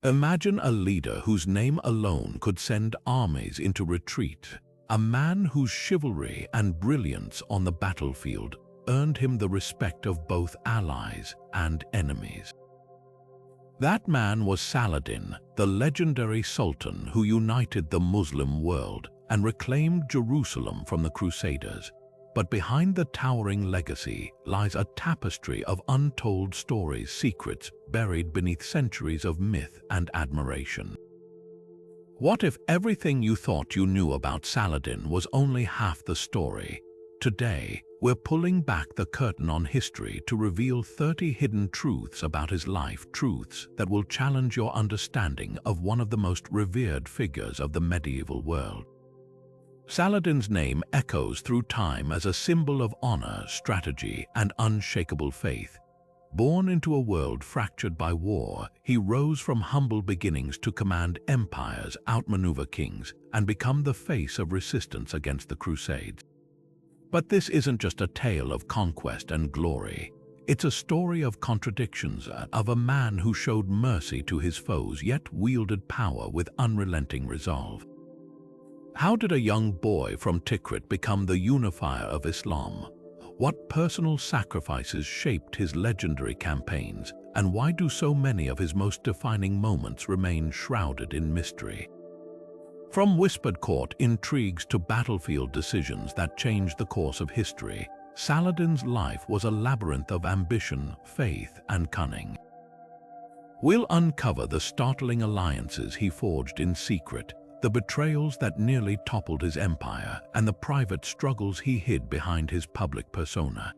Imagine a leader whose name alone could send armies into retreat, a man whose chivalry and brilliance on the battlefield earned him the respect of both allies and enemies. That man was Saladin, the legendary sultan who united the Muslim world and reclaimed Jerusalem from the Crusaders. But behind the towering legacy lies a tapestry of untold stories, secrets buried beneath centuries of myth and admiration. What if everything you thought you knew about Saladin was only half the story? Today, we're pulling back the curtain on history to reveal 30 hidden truths about his life, truths that will challenge your understanding of one of the most revered figures of the medieval world. Saladin's name echoes through time as a symbol of honor, strategy, and unshakable faith. Born into a world fractured by war, he rose from humble beginnings to command empires, outmaneuver kings, and become the face of resistance against the Crusades. But this isn't just a tale of conquest and glory. It's a story of contradictions, of a man who showed mercy to his foes yet wielded power with unrelenting resolve. How did a young boy from Tikrit become the unifier of Islam? What personal sacrifices shaped his legendary campaigns, and why do so many of his most defining moments remain shrouded in mystery? From whispered court intrigues to battlefield decisions that changed the course of history, Saladin's life was a labyrinth of ambition, faith, and cunning. We'll uncover the startling alliances he forged in secret, the betrayals that nearly toppled his empire, and the private struggles he hid behind his public persona.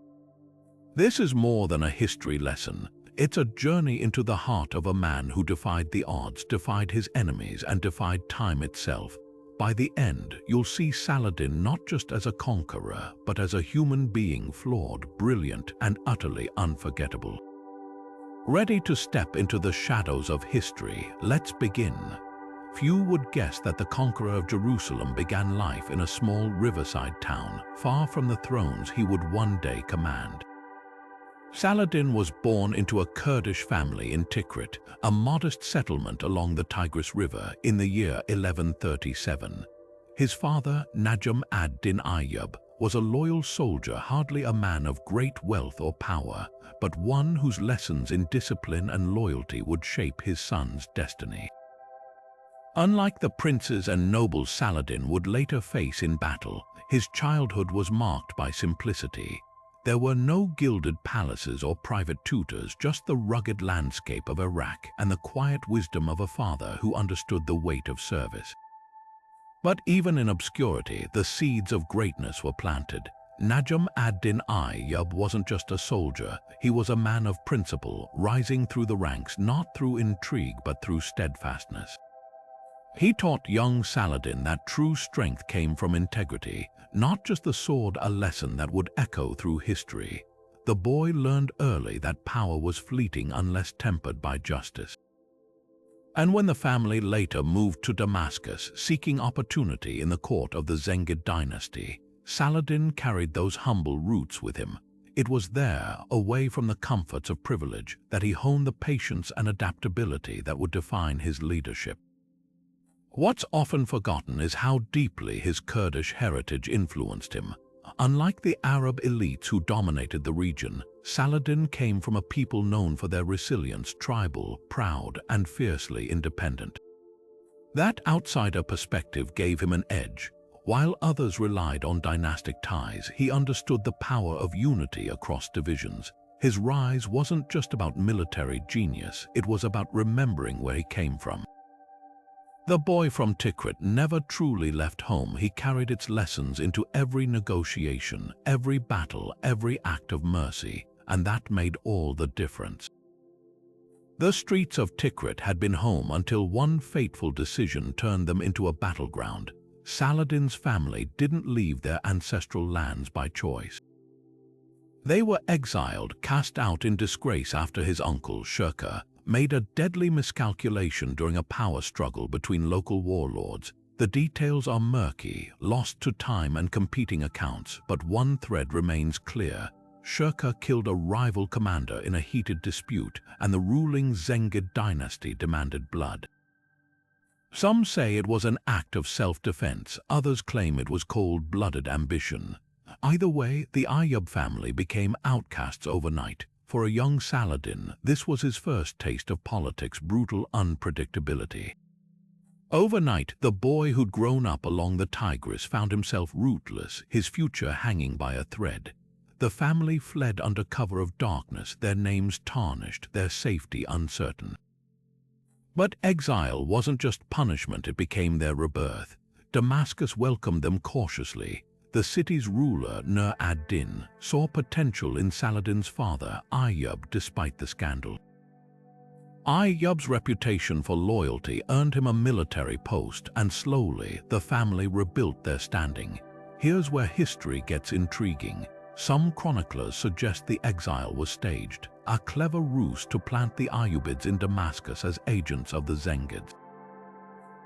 This is more than a history lesson. It's a journey into the heart of a man who defied the odds, defied his enemies, and defied time itself. By the end, you'll see Saladin not just as a conqueror, but as a human being, flawed, brilliant, and utterly unforgettable. Ready to step into the shadows of history? Let's begin. Few would guess that the conqueror of Jerusalem began life in a small riverside town, far from the thrones he would one day command. Saladin was born into a Kurdish family in Tikrit, a modest settlement along the Tigris River, in the year 1137. His father, Najm ad-Din Ayyub, was a loyal soldier, hardly a man of great wealth or power, but one whose lessons in discipline and loyalty would shape his son's destiny. Unlike the princes and nobles Saladin would later face in battle, his childhood was marked by simplicity. There were no gilded palaces or private tutors, just the rugged landscape of Iraq and the quiet wisdom of a father who understood the weight of service. But even in obscurity, the seeds of greatness were planted. Najm ad-Din Ayyub wasn't just a soldier, he was a man of principle, rising through the ranks not through intrigue but through steadfastness. He taught young Saladin that true strength came from integrity, not just the sword, a lesson that would echo through history. The boy learned early that power was fleeting unless tempered by justice. And when the family later moved to Damascus, seeking opportunity in the court of the Zengid dynasty, Saladin carried those humble roots with him. It was there, away from the comforts of privilege, that he honed the patience and adaptability that would define his leadership. What's often forgotten is how deeply his Kurdish heritage influenced him. Unlike the Arab elites who dominated the region, Saladin came from a people known for their resilience, tribal, proud, and fiercely independent. That outsider perspective gave him an edge. While others relied on dynastic ties, he understood the power of unity across divisions. His rise wasn't just about military genius, it was about remembering where he came from. The boy from Tikrit never truly left home. He carried its lessons into every negotiation, every battle, every act of mercy, and that made all the difference. The streets of Tikrit had been home until one fateful decision turned them into a battleground. Saladin's family didn't leave their ancestral lands by choice. They were exiled, cast out in disgrace after his uncle, Shirkuh, made a deadly miscalculation during a power struggle between local warlords. The details are murky, lost to time and competing accounts, but one thread remains clear. Shirkuh killed a rival commander in a heated dispute, and the ruling Zengid dynasty demanded blood. Some say it was an act of self-defense, others claim it was cold-blooded ambition. Either way, the Ayyub family became outcasts overnight. For a young Saladin, this was his first taste of politics' brutal unpredictability. Overnight, the boy who'd grown up along the Tigris found himself rootless, his future hanging by a thread. The family fled under cover of darkness, their names tarnished, their safety uncertain. But exile wasn't just punishment, it became their rebirth. Damascus welcomed them cautiously. The city's ruler, Nur ad-Din, saw potential in Saladin's father, Ayyub, despite the scandal. Ayyub's reputation for loyalty earned him a military post, and slowly the family rebuilt their standing. Here's where history gets intriguing. Some chroniclers suggest the exile was staged, a clever ruse to plant the Ayyubids in Damascus as agents of the Zengids.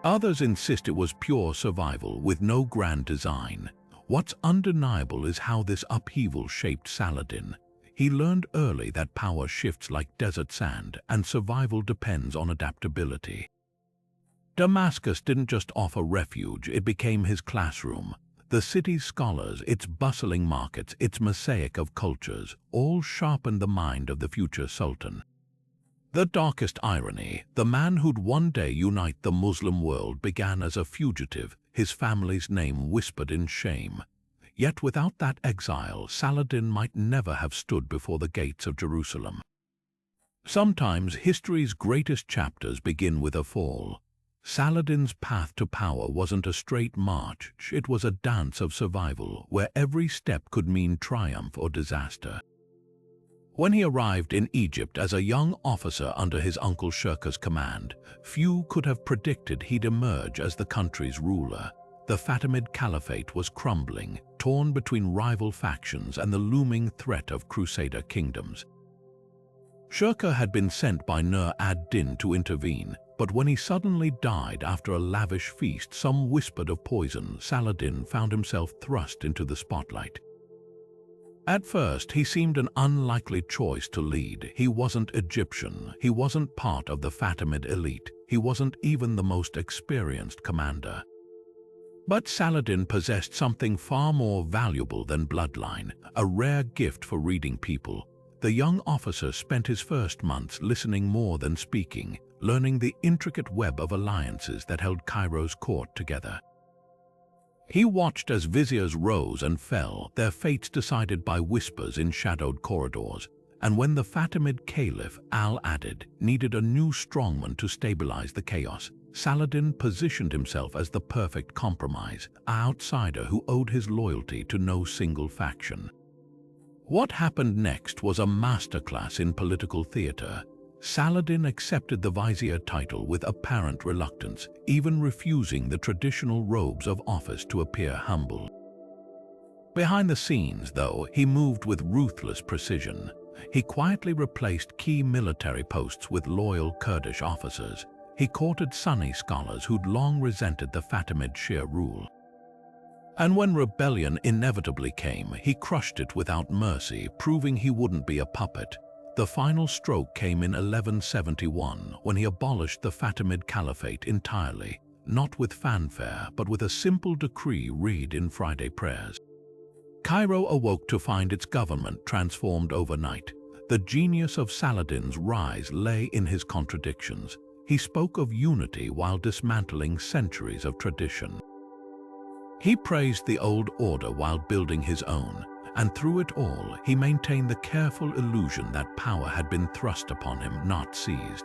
Others insist it was pure survival with no grand design. What's undeniable is how this upheaval shaped Saladin. He learned early that power shifts like desert sand, and survival depends on adaptability. Damascus didn't just offer refuge, it became his classroom. The city's scholars, its bustling markets, its mosaic of cultures, all sharpened the mind of the future sultan. The darkest irony, the man who'd one day unite the Muslim world began as a fugitive, his family's name whispered in shame. Yet without that exile, Saladin might never have stood before the gates of Jerusalem. Sometimes history's greatest chapters begin with a fall. Saladin's path to power wasn't a straight march, it was a dance of survival, where every step could mean triumph or disaster. When he arrived in Egypt as a young officer under his uncle Shirkuh's command, few could have predicted he'd emerge as the country's ruler. The Fatimid Caliphate was crumbling, torn between rival factions and the looming threat of Crusader kingdoms. Shirkuh had been sent by Nur ad-Din to intervene, but when he suddenly died after a lavish feast, some whispered of poison, Saladin found himself thrust into the spotlight. At first, he seemed an unlikely choice to lead. He wasn't Egyptian, he wasn't part of the Fatimid elite, he wasn't even the most experienced commander. But Saladin possessed something far more valuable than bloodline, a rare gift for reading people. The young officer spent his first months listening more than speaking, learning the intricate web of alliances that held Cairo's court together. He watched as viziers rose and fell, their fates decided by whispers in shadowed corridors, and when the Fatimid Caliph Al-Adid needed a new strongman to stabilize the chaos, Saladin positioned himself as the perfect compromise, an outsider who owed his loyalty to no single faction. What happened next was a masterclass in political theater. Saladin accepted the vizier title with apparent reluctance, even refusing the traditional robes of office to appear humble. Behind the scenes, though, he moved with ruthless precision. He quietly replaced key military posts with loyal Kurdish officers. He courted Sunni scholars who'd long resented the Fatimid Shia rule. And when rebellion inevitably came, he crushed it without mercy, proving he wouldn't be a puppet. The final stroke came in 1171, when he abolished the Fatimid Caliphate entirely, not with fanfare, but with a simple decree read in Friday prayers. Cairo awoke to find its government transformed overnight. The genius of Saladin's rise lay in his contradictions. He spoke of unity while dismantling centuries of tradition. He praised the old order while building his own, and through it all, he maintained the careful illusion that power had been thrust upon him, not seized.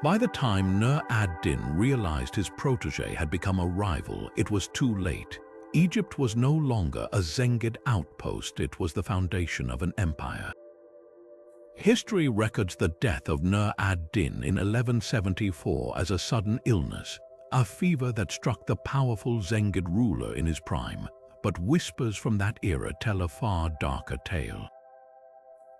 By the time Nur ad-Din realized his protege had become a rival, it was too late. Egypt was no longer a Zengid outpost, it was the foundation of an empire. History records the death of Nur ad-Din in 1174 as a sudden illness, a fever that struck the powerful Zengid ruler in his prime. But whispers from that era tell a far darker tale.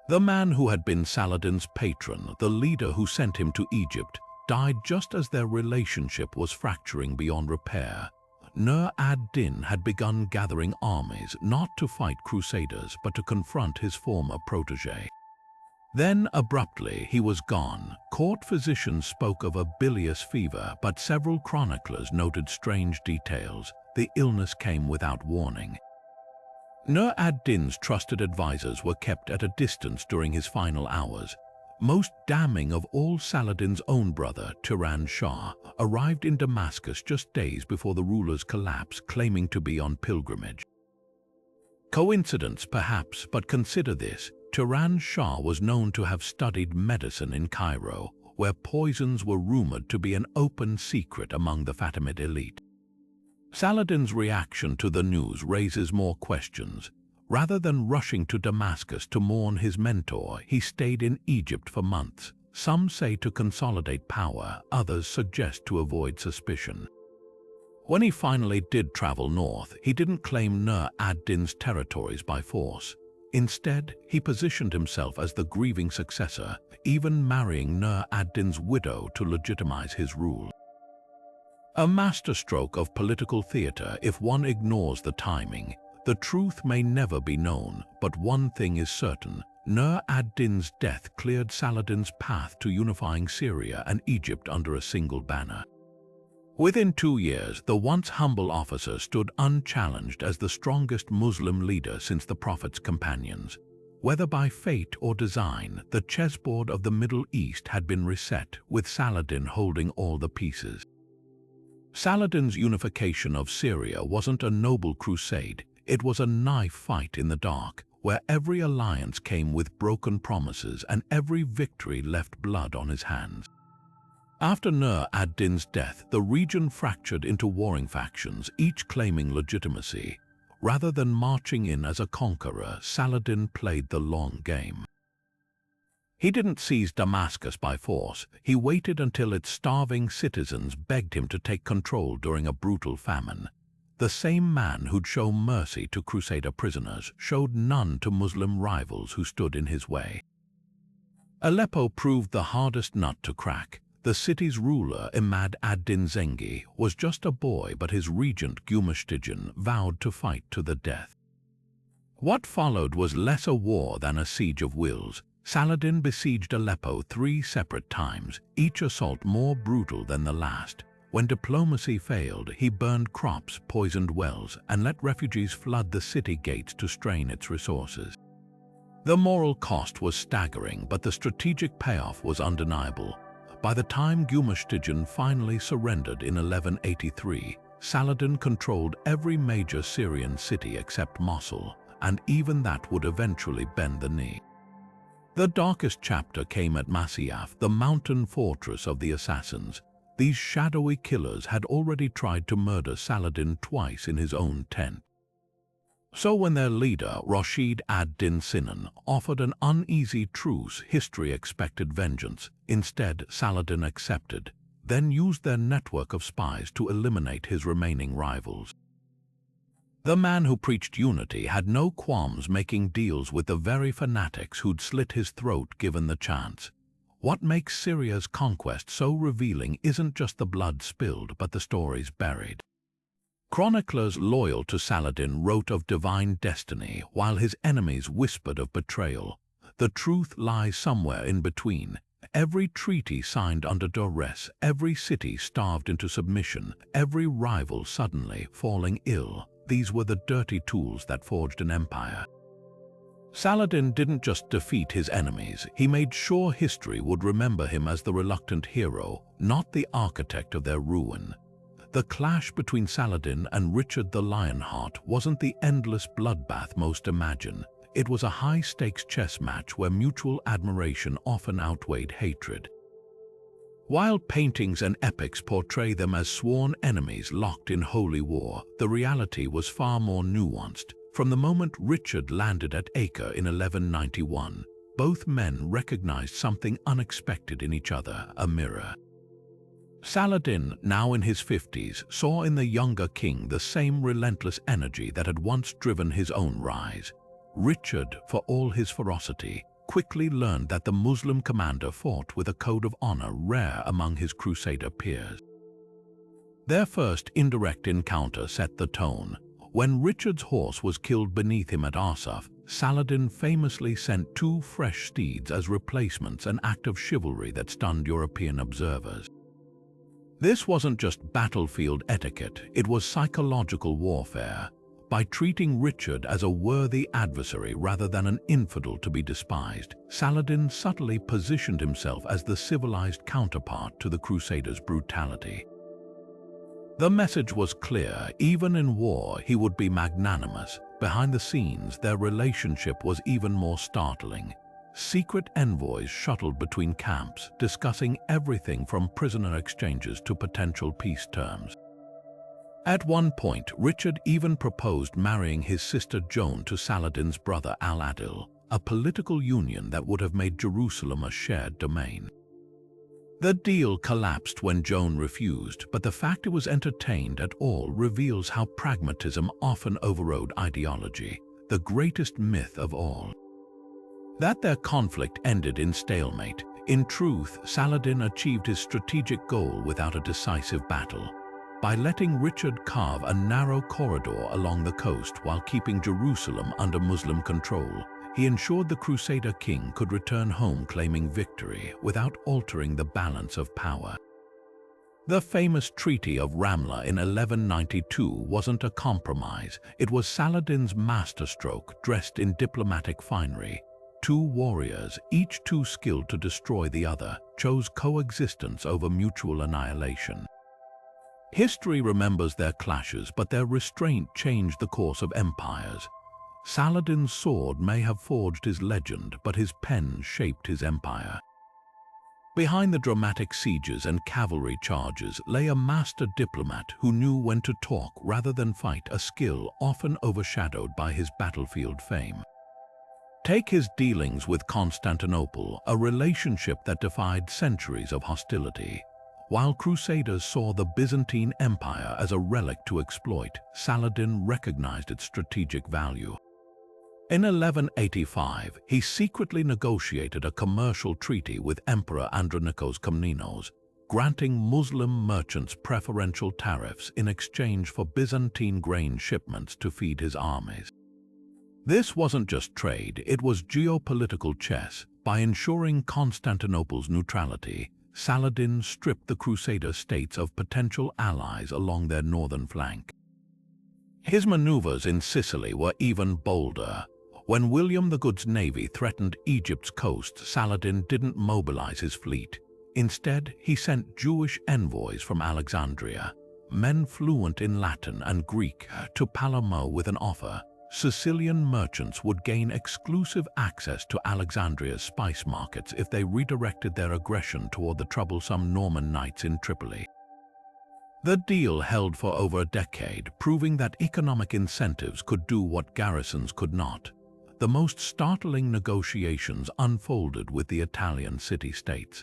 The man who had been Saladin's patron, the leader who sent him to Egypt, died just as their relationship was fracturing beyond repair. Nur ad-Din had begun gathering armies not to fight crusaders but to confront his former protege. Then, abruptly, he was gone. Court physicians spoke of a bilious fever, but several chroniclers noted strange details. The illness came without warning. Nur ad-Din's trusted advisors were kept at a distance during his final hours. Most damning of all, Saladin's own brother, Turan Shah, arrived in Damascus just days before the ruler's collapse, claiming to be on pilgrimage. Coincidence, perhaps, but consider this. Turan Shah was known to have studied medicine in Cairo, where poisons were rumored to be an open secret among the Fatimid elite. Saladin's reaction to the news raises more questions. Rather than rushing to Damascus to mourn his mentor, he stayed in Egypt for months. Some say to consolidate power, others suggest to avoid suspicion. When he finally did travel north, he didn't claim Nur ad-Din's territories by force. Instead, he positioned himself as the grieving successor, even marrying Nur ad-Din's widow to legitimize his rule. A masterstroke of political theater if one ignores the timing. The truth may never be known, but one thing is certain. Nur ad-Din's death cleared Saladin's path to unifying Syria and Egypt under a single banner. Within 2 years, the once humble officer stood unchallenged as the strongest Muslim leader since the Prophet's companions. Whether by fate or design, the chessboard of the Middle East had been reset, with Saladin holding all the pieces. Saladin's unification of Syria wasn't a noble crusade. It was a knife fight in the dark, where every alliance came with broken promises and every victory left blood on his hands. After Nur ad-Din's death, the region fractured into warring factions, each claiming legitimacy. Rather than marching in as a conqueror, Saladin played the long game. He didn't seize Damascus by force. He waited until its starving citizens begged him to take control during a brutal famine. The same man who'd shown mercy to Crusader prisoners showed none to Muslim rivals who stood in his way. Aleppo proved the hardest nut to crack. The city's ruler, Imad ad-Din Zengi, was just a boy, but his regent, Gumashtijan, vowed to fight to the death. What followed was less a war than a siege of wills. Saladin besieged Aleppo 3 separate times, each assault more brutal than the last. When diplomacy failed, he burned crops, poisoned wells, and let refugees flood the city gates to strain its resources. The moral cost was staggering, but the strategic payoff was undeniable. By the time Gumashtijan finally surrendered in 1183, Saladin controlled every major Syrian city except Mosul, and even that would eventually bend the knee. The darkest chapter came at Masyaf, the mountain fortress of the assassins. These shadowy killers had already tried to murder Saladin twice in his own tent. So when their leader, Rashid ad-Din Sinan, offered an uneasy truce, history expected vengeance. Instead, Saladin accepted, then used their network of spies to eliminate his remaining rivals. The man who preached unity had no qualms making deals with the very fanatics who'd slit his throat given the chance. What makes Syria's conquest so revealing isn't just the blood spilled, but the stories buried. Chroniclers loyal to Saladin wrote of divine destiny, while his enemies whispered of betrayal. The truth lies somewhere in between. Every treaty signed under duress, every city starved into submission, every rival suddenly falling ill. These were the dirty tools that forged an empire. Saladin didn't just defeat his enemies, he made sure history would remember him as the reluctant hero, not the architect of their ruin. The clash between Saladin and Richard the Lionheart wasn't the endless bloodbath most imagine. It was a high-stakes chess match where mutual admiration often outweighed hatred. While paintings and epics portray them as sworn enemies locked in holy war, the reality was far more nuanced. From the moment Richard landed at Acre in 1191, both men recognized something unexpected in each other, a mirror. Saladin, now in his 50s, saw in the younger king the same relentless energy that had once driven his own rise. Richard, for all his ferocity, quickly learned that the Muslim commander fought with a code of honor rare among his Crusader peers. Their first indirect encounter set the tone. When Richard's horse was killed beneath him at Arsuf, Saladin famously sent 2 fresh steeds as replacements, an act of chivalry that stunned European observers. This wasn't just battlefield etiquette, it was psychological warfare. By treating Richard as a worthy adversary rather than an infidel to be despised, Saladin subtly positioned himself as the civilized counterpart to the Crusaders' brutality. The message was clear: even in war, he would be magnanimous. Behind the scenes, their relationship was even more startling. Secret envoys shuttled between camps, discussing everything from prisoner exchanges to potential peace terms. At one point, Richard even proposed marrying his sister Joan to Saladin's brother Al-Adil, a political union that would have made Jerusalem a shared domain. The deal collapsed when Joan refused, but the fact it was entertained at all reveals how pragmatism often overrode ideology, the greatest myth of all. That their conflict ended in stalemate. In truth, Saladin achieved his strategic goal without a decisive battle. By letting Richard carve a narrow corridor along the coast while keeping Jerusalem under Muslim control, he ensured the Crusader king could return home claiming victory without altering the balance of power. The famous Treaty of Ramla in 1192 wasn't a compromise, it was Saladin's masterstroke dressed in diplomatic finery. 2 warriors, each too skilled to destroy the other, chose coexistence over mutual annihilation. History remembers their clashes, but their restraint changed the course of empires. Saladin's sword may have forged his legend, but his pen shaped his empire. Behind the dramatic sieges and cavalry charges lay a master diplomat who knew when to talk rather than fight, a skill often overshadowed by his battlefield fame. Take his dealings with Constantinople, a relationship that defied centuries of hostility. While Crusaders saw the Byzantine Empire as a relic to exploit, Saladin recognized its strategic value. In 1185, he secretly negotiated a commercial treaty with Emperor Andronikos Komnenos, granting Muslim merchants preferential tariffs in exchange for Byzantine grain shipments to feed his armies. This wasn't just trade, it was geopolitical chess. By ensuring Constantinople's neutrality, Saladin stripped the Crusader states of potential allies along their northern flank. His maneuvers in Sicily were even bolder. When William the Good's navy threatened Egypt's coast, Saladin didn't mobilize his fleet. Instead, he sent Jewish envoys from Alexandria, men fluent in Latin and Greek, to Palermo with an offer. Sicilian merchants would gain exclusive access to Alexandria's spice markets if they redirected their aggression toward the troublesome Norman knights in Tripoli. The deal held for over a decade, proving that economic incentives could do what garrisons could not. The most startling negotiations unfolded with the Italian city-states.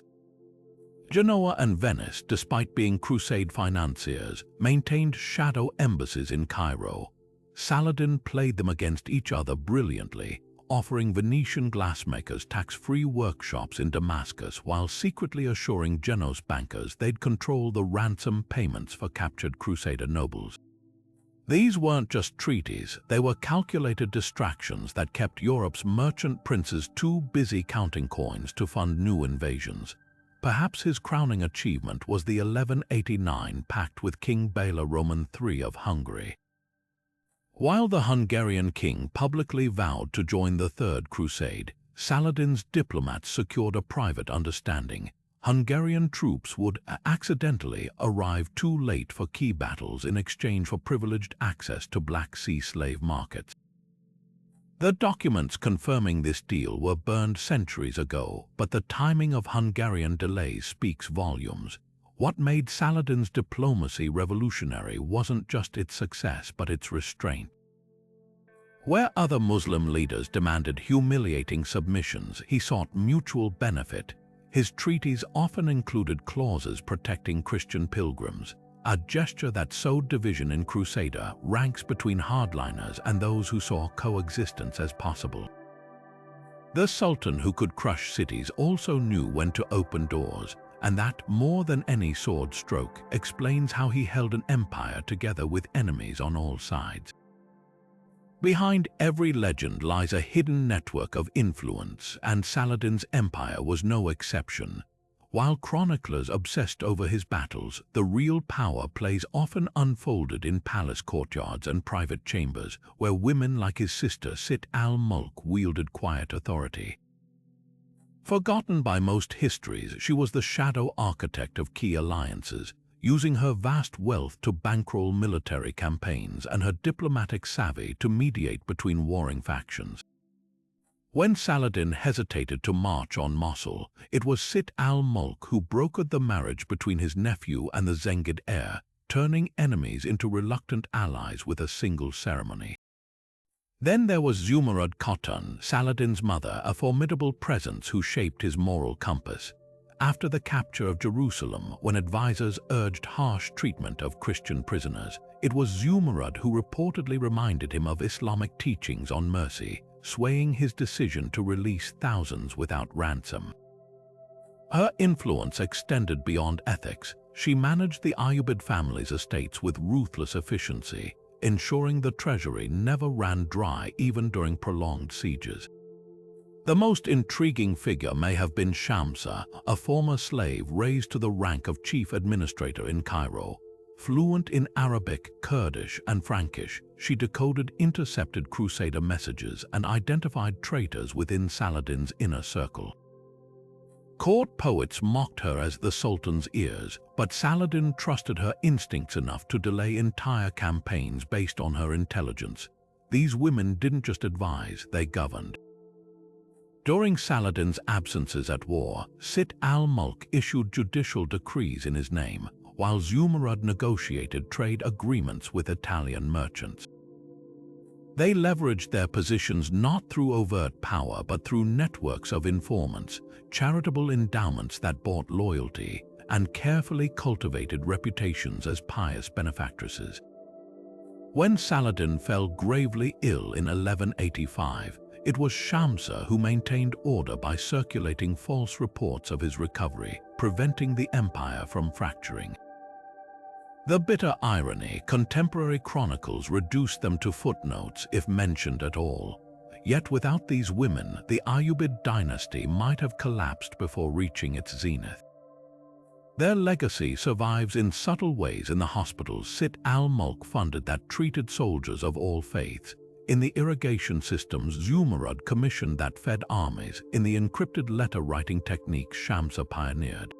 Genoa and Venice, despite being Crusade financiers, maintained shadow embassies in Cairo. Saladin played them against each other brilliantly, offering Venetian glassmakers tax-free workshops in Damascus while secretly assuring Genoa's bankers they'd control the ransom payments for captured Crusader nobles. These weren't just treaties, they were calculated distractions that kept Europe's merchant princes too busy counting coins to fund new invasions. Perhaps his crowning achievement was the 1189 pact with King Bela Roman III of Hungary. While the Hungarian king publicly vowed to join the Third Crusade, Saladin's diplomats secured a private understanding. Hungarian troops would accidentally arrive too late for key battles in exchange for privileged access to Black Sea slave markets. The documents confirming this deal were burned centuries ago, but the timing of Hungarian delays speaks volumes. What made Saladin's diplomacy revolutionary wasn't just its success, but its restraint. Where other Muslim leaders demanded humiliating submissions, he sought mutual benefit. His treaties often included clauses protecting Christian pilgrims, a gesture that sowed division in Crusader ranks between hardliners and those who saw coexistence as possible. The Sultan who could crush cities also knew when to open doors. and that, more than any sword stroke, explains how he held an empire together with enemies on all sides. Behind every legend lies a hidden network of influence, and Saladin's empire was no exception. While chroniclers obsessed over his battles, the real power plays often unfolded in palace courtyards and private chambers, where women like his sister Sitt al-Mulk wielded quiet authority. Forgotten by most histories, she was the shadow architect of key alliances, using her vast wealth to bankroll military campaigns and her diplomatic savvy to mediate between warring factions. When Saladin hesitated to march on Mosul, it was Sitt al-Mulk who brokered the marriage between his nephew and the Zengid heir, turning enemies into reluctant allies with a single ceremony. Then there was Zumurrud Khatun, Saladin's mother, a formidable presence who shaped his moral compass. After the capture of Jerusalem, when advisors urged harsh treatment of Christian prisoners, it was Zumurrud who reportedly reminded him of Islamic teachings on mercy, swaying his decision to release thousands without ransom. Her influence extended beyond ethics. She managed the Ayyubid family's estates with ruthless efficiency, ensuring the treasury never ran dry even during prolonged sieges. The most intriguing figure may have been Shamsa, a former slave raised to the rank of chief administrator in Cairo. Fluent in Arabic, Kurdish, and Frankish, she decoded intercepted Crusader messages and identified traitors within Saladin's inner circle. Court poets mocked her as the Sultan's ears, but Saladin trusted her instincts enough to delay entire campaigns based on her intelligence. These women didn't just advise, they governed. During Saladin's absences at war, Sitt al-Mulk issued judicial decrees in his name, while Zumurrud negotiated trade agreements with Italian merchants. They leveraged their positions not through overt power but through networks of informants, charitable endowments that bought loyalty, and carefully cultivated reputations as pious benefactresses. When Saladin fell gravely ill in 1185, it was Shamsa who maintained order by circulating false reports of his recovery, preventing the empire from fracturing. The bitter irony, contemporary chronicles reduced them to footnotes if mentioned at all. Yet without these women, the Ayyubid dynasty might have collapsed before reaching its zenith. Their legacy survives in subtle ways in the hospitals Sitt al-Mulk funded that treated soldiers of all faiths, in the irrigation systems Zumurrud commissioned that fed armies, in the encrypted letter-writing techniques Shamsa pioneered.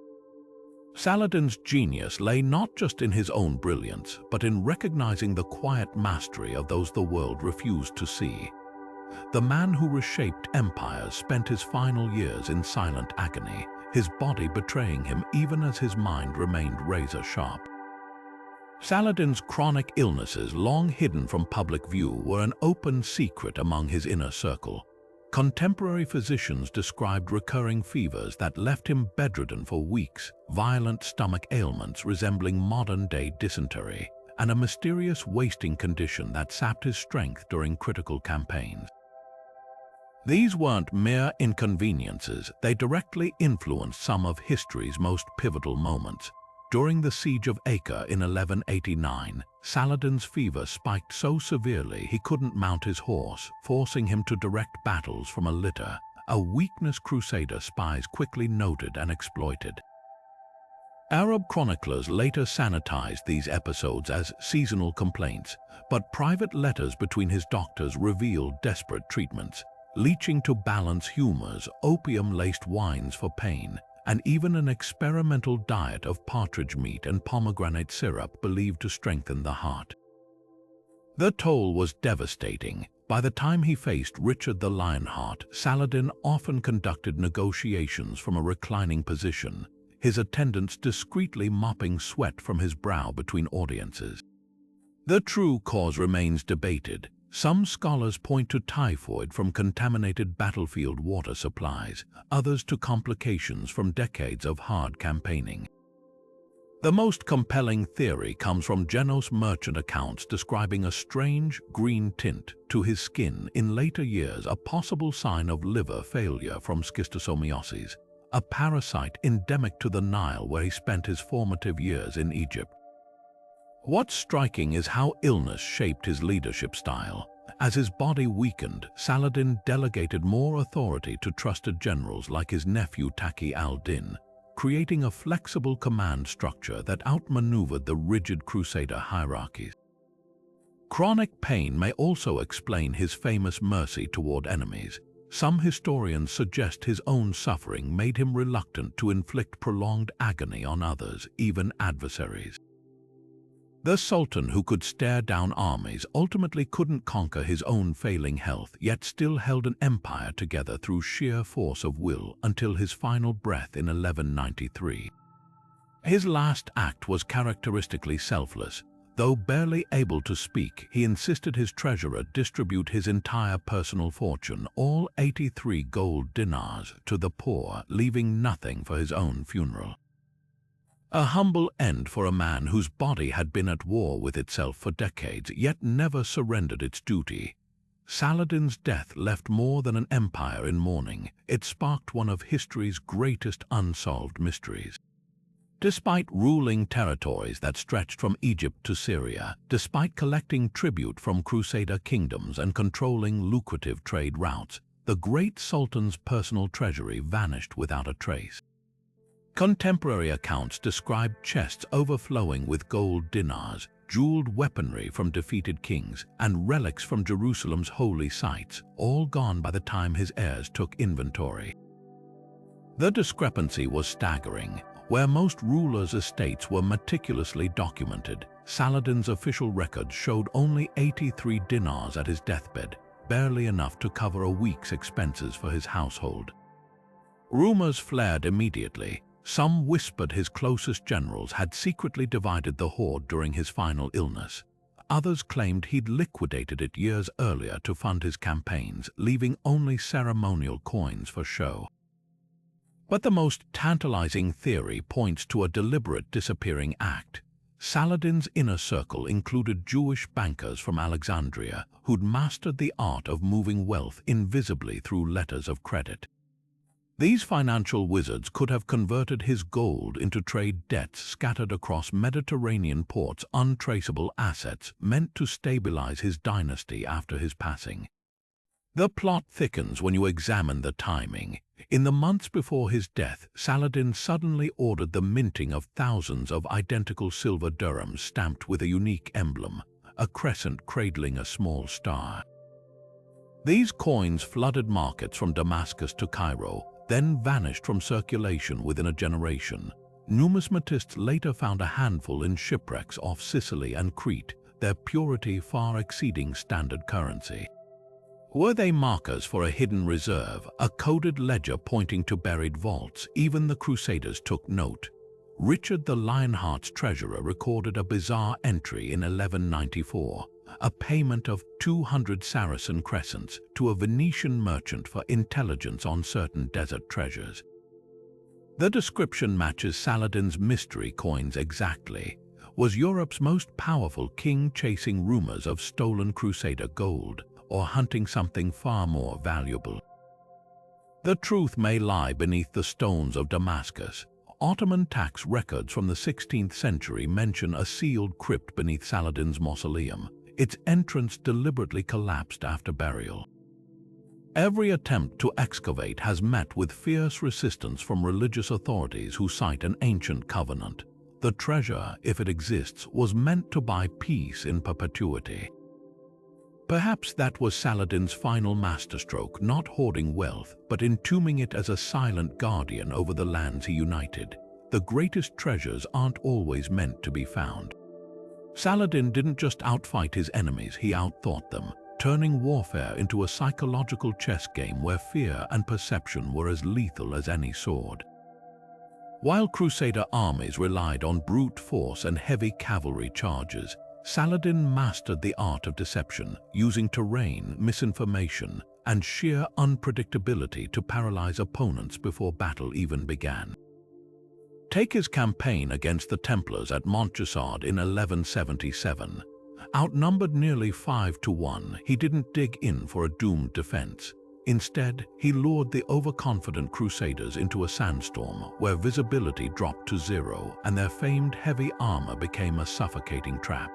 Saladin's genius lay not just in his own brilliance, but in recognizing the quiet mastery of those the world refused to see. The man who reshaped empires spent his final years in silent agony, his body betraying him even as his mind remained razor-sharp. Saladin's chronic illnesses, long hidden from public view, were an open secret among his inner circle. Contemporary physicians described recurring fevers that left him bedridden for weeks, violent stomach ailments resembling modern-day dysentery, and a mysterious wasting condition that sapped his strength during critical campaigns. These weren't mere inconveniences, they directly influenced some of history's most pivotal moments. During the siege of Acre in 1189, Saladin's fever spiked so severely he couldn't mount his horse, forcing him to direct battles from a litter, a weakness Crusader spies quickly noted and exploited. Arab chroniclers later sanitized these episodes as seasonal complaints, but private letters between his doctors revealed desperate treatments, leeching to balance humors, opium-laced wines for pain, and even an experimental diet of partridge meat and pomegranate syrup believed to strengthen the heart. The toll was devastating. By the time he faced Richard the Lionheart, Saladin often conducted negotiations from a reclining position, his attendants discreetly mopping sweat from his brow between audiences. The true cause remains debated. Some scholars point to typhoid from contaminated battlefield water supplies, others to complications from decades of hard campaigning. The most compelling theory comes from Genos merchant accounts describing a strange green tint to his skin in later years, a possible sign of liver failure from schistosomiasis, a parasite endemic to the Nile where he spent his formative years in Egypt. What's striking is how illness shaped his leadership style. As his body weakened, Saladin delegated more authority to trusted generals like his nephew Taqi al-Din, creating a flexible command structure that outmaneuvered the rigid Crusader hierarchies. Chronic pain may also explain his famous mercy toward enemies. Some historians suggest his own suffering made him reluctant to inflict prolonged agony on others, even adversaries. The Sultan, who could stare down armies, ultimately couldn't conquer his own failing health, yet still held an empire together through sheer force of will until his final breath in 1193. His last act was characteristically selfless. Though barely able to speak, he insisted his treasurer distribute his entire personal fortune, all 83 gold dinars, to the poor, leaving nothing for his own funeral. A humble end for a man whose body had been at war with itself for decades, yet never surrendered its duty. Saladin's death left more than an empire in mourning. It sparked one of history's greatest unsolved mysteries. Despite ruling territories that stretched from Egypt to Syria, despite collecting tribute from Crusader kingdoms and controlling lucrative trade routes, the great Sultan's personal treasury vanished without a trace. Contemporary accounts describe chests overflowing with gold dinars, jeweled weaponry from defeated kings, and relics from Jerusalem's holy sites, all gone by the time his heirs took inventory. The discrepancy was staggering. Where most rulers' estates were meticulously documented, Saladin's official records showed only 83 dinars at his deathbed, barely enough to cover a week's expenses for his household. Rumors flared immediately. Some whispered his closest generals had secretly divided the hoard during his final illness. Others claimed he'd liquidated it years earlier to fund his campaigns, leaving only ceremonial coins for show. But the most tantalizing theory points to a deliberate disappearing act. Saladin's inner circle included Jewish bankers from Alexandria who'd mastered the art of moving wealth invisibly through letters of credit. These financial wizards could have converted his gold into trade debts scattered across Mediterranean ports, untraceable assets meant to stabilize his dynasty after his passing. The plot thickens when you examine the timing. In the months before his death, Saladin suddenly ordered the minting of thousands of identical silver dirhams stamped with a unique emblem, a crescent cradling a small star. These coins flooded markets from Damascus to Cairo, then vanished from circulation within a generation. Numismatists later found a handful in shipwrecks off Sicily and Crete, their purity far exceeding standard currency. Were they markers for a hidden reserve, a coded ledger pointing to buried vaults? Even the Crusaders took note. Richard the Lionheart's treasurer recorded a bizarre entry in 1194, a payment of 200 Saracen crescents to a Venetian merchant for intelligence on certain desert treasures. The description matches Saladin's mystery coins exactly. Was Europe's most powerful king chasing rumors of stolen Crusader gold, or hunting something far more valuable? The truth may lie beneath the stones of Damascus. Ottoman tax records from the 16th century mention a sealed crypt beneath Saladin's mausoleum. Its entrance deliberately collapsed after burial. Every attempt to excavate has met with fierce resistance from religious authorities who cite an ancient covenant. The treasure, if it exists, was meant to buy peace in perpetuity. Perhaps that was Saladin's final masterstroke, not hoarding wealth, but entombing it as a silent guardian over the lands he united. The greatest treasures aren't always meant to be found. Saladin didn't just outfight his enemies, he outthought them, turning warfare into a psychological chess game where fear and perception were as lethal as any sword. While Crusader armies relied on brute force and heavy cavalry charges, Saladin mastered the art of deception, using terrain, misinformation, and sheer unpredictability to paralyze opponents before battle even began. Take his campaign against the Templars at Montjuic in 1177. Outnumbered nearly 5 to 1, he didn't dig in for a doomed defense. Instead, he lured the overconfident crusaders into a sandstorm where visibility dropped to zero and their famed heavy armor became a suffocating trap.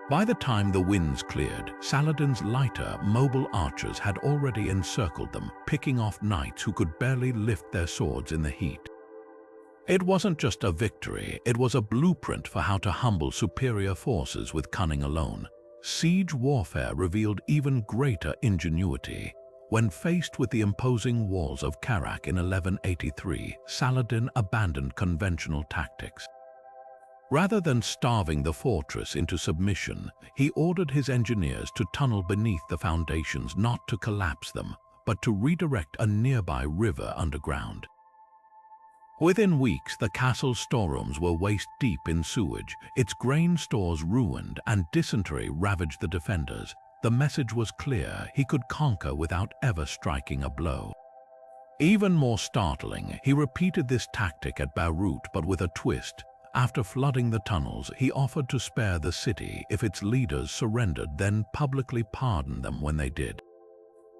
By the time the winds cleared, Saladin's lighter, mobile archers had already encircled them, picking off knights who could barely lift their swords in the heat. It wasn't just a victory, it was a blueprint for how to humble superior forces with cunning alone. Siege warfare revealed even greater ingenuity. When faced with the imposing walls of Karak in 1183, Saladin abandoned conventional tactics. Rather than starving the fortress into submission, he ordered his engineers to tunnel beneath the foundations, not to collapse them, but to redirect a nearby river underground. Within weeks, the castle's storerooms were waist-deep in sewage, its grain stores ruined, and dysentery ravaged the defenders. The message was clear: he could conquer without ever striking a blow. Even more startling, he repeated this tactic at Beirut, but with a twist. After flooding the tunnels, he offered to spare the city if its leaders surrendered, then publicly pardoned them when they did.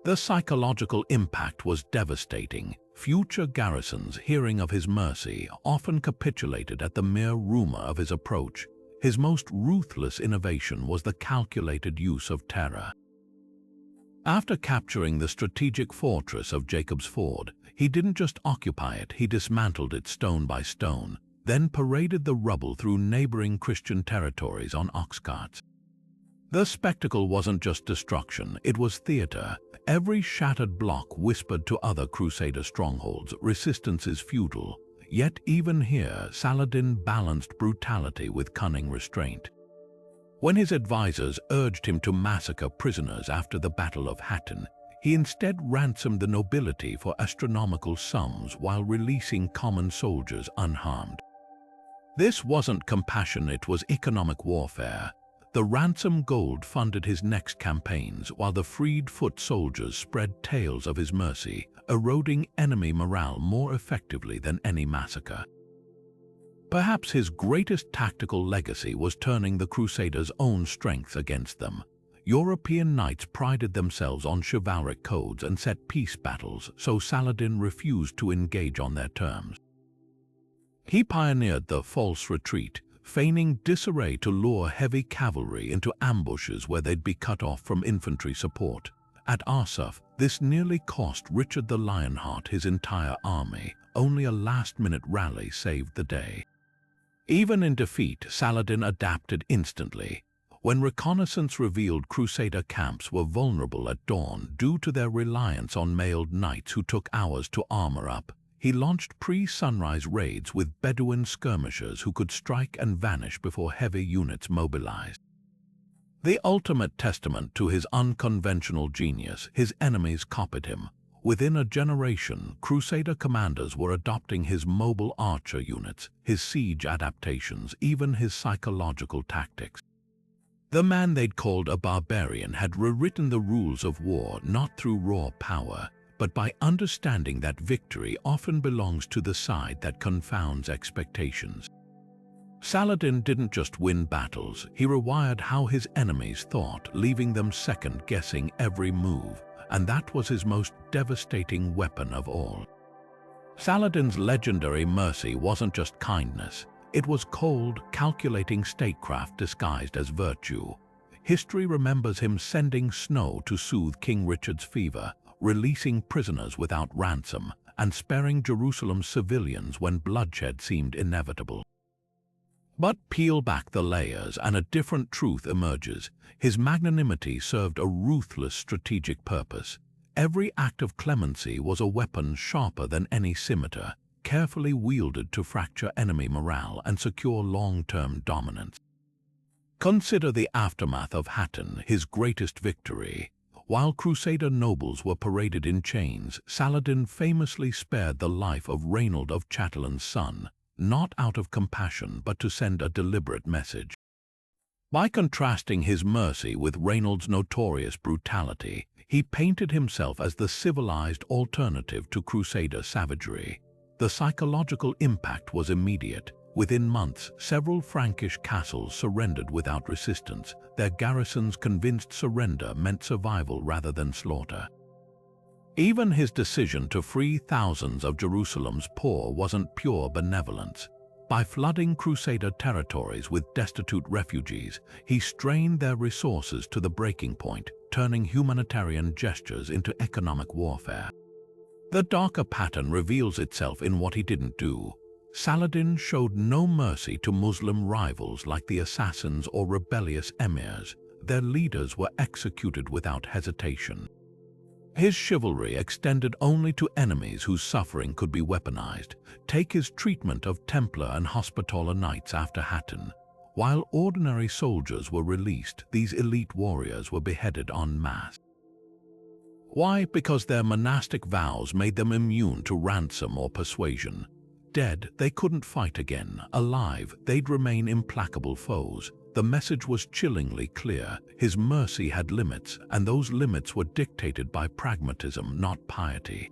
The psychological impact was devastating. Future garrisons, hearing of his mercy, often capitulated at the mere rumor of his approach. His most ruthless innovation was the calculated use of terror. After capturing the strategic fortress of Jacob's Ford, he didn't just occupy it, he dismantled it stone by stone, then paraded the rubble through neighboring Christian territories on ox carts. The spectacle wasn't just destruction, it was theater. Every shattered block whispered to other Crusader strongholds, resistance is futile. Yet even here, Saladin balanced brutality with cunning restraint. When his advisors urged him to massacre prisoners after the Battle of Hattin, he instead ransomed the nobility for astronomical sums while releasing common soldiers unharmed. This wasn't compassion, it was economic warfare. The ransom gold funded his next campaigns, while the freed foot soldiers spread tales of his mercy, eroding enemy morale more effectively than any massacre. Perhaps his greatest tactical legacy was turning the Crusaders' own strength against them. European knights prided themselves on chivalric codes and set peace battles, so Saladin refused to engage on their terms. He pioneered the false retreat, feigning disarray to lure heavy cavalry into ambushes where they'd be cut off from infantry support. At Arsuf, this nearly cost Richard the Lionheart his entire army. Only a last-minute rally saved the day. Even in defeat, Saladin adapted instantly. When reconnaissance revealed Crusader camps were vulnerable at dawn due to their reliance on mailed knights who took hours to armor up, he launched pre-sunrise raids with Bedouin skirmishers who could strike and vanish before heavy units mobilized. The ultimate testament to his unconventional genius, his enemies copied him. Within a generation, Crusader commanders were adopting his mobile archer units, his siege adaptations, even his psychological tactics. The man they'd called a barbarian had rewritten the rules of war not through raw power, but by understanding that victory often belongs to the side that confounds expectations. Saladin didn't just win battles, he rewired how his enemies thought, leaving them second-guessing every move, and that was his most devastating weapon of all. Saladin's legendary mercy wasn't just kindness, it was cold, calculating statecraft disguised as virtue. History remembers him sending snow to soothe King Richard's fever, releasing prisoners without ransom, and sparing Jerusalem's civilians when bloodshed seemed inevitable. But peel back the layers and a different truth emerges. His magnanimity served a ruthless strategic purpose. Every act of clemency was a weapon sharper than any scimitar, carefully wielded to fracture enemy morale and secure long-term dominance. Consider the aftermath of Hattin, his greatest victory. While Crusader nobles were paraded in chains, Saladin famously spared the life of Reynold of Chatillon's son, not out of compassion but to send a deliberate message. By contrasting his mercy with Reynold's notorious brutality, he painted himself as the civilized alternative to Crusader savagery. The psychological impact was immediate. Within months, several Frankish castles surrendered without resistance, their garrisons convinced surrender meant survival rather than slaughter. Even his decision to free thousands of Jerusalem's poor wasn't pure benevolence. By flooding Crusader territories with destitute refugees, he strained their resources to the breaking point, turning humanitarian gestures into economic warfare. The darker pattern reveals itself in what he didn't do. Saladin showed no mercy to Muslim rivals like the assassins or rebellious emirs. Their leaders were executed without hesitation. His chivalry extended only to enemies whose suffering could be weaponized. Take his treatment of Templar and Hospitaller knights after Hattin. While ordinary soldiers were released, these elite warriors were beheaded en masse. Why? Because their monastic vows made them immune to ransom or persuasion. Dead, they couldn't fight again. Alive, they'd remain implacable foes. The message was chillingly clear. His mercy had limits, and those limits were dictated by pragmatism, not piety.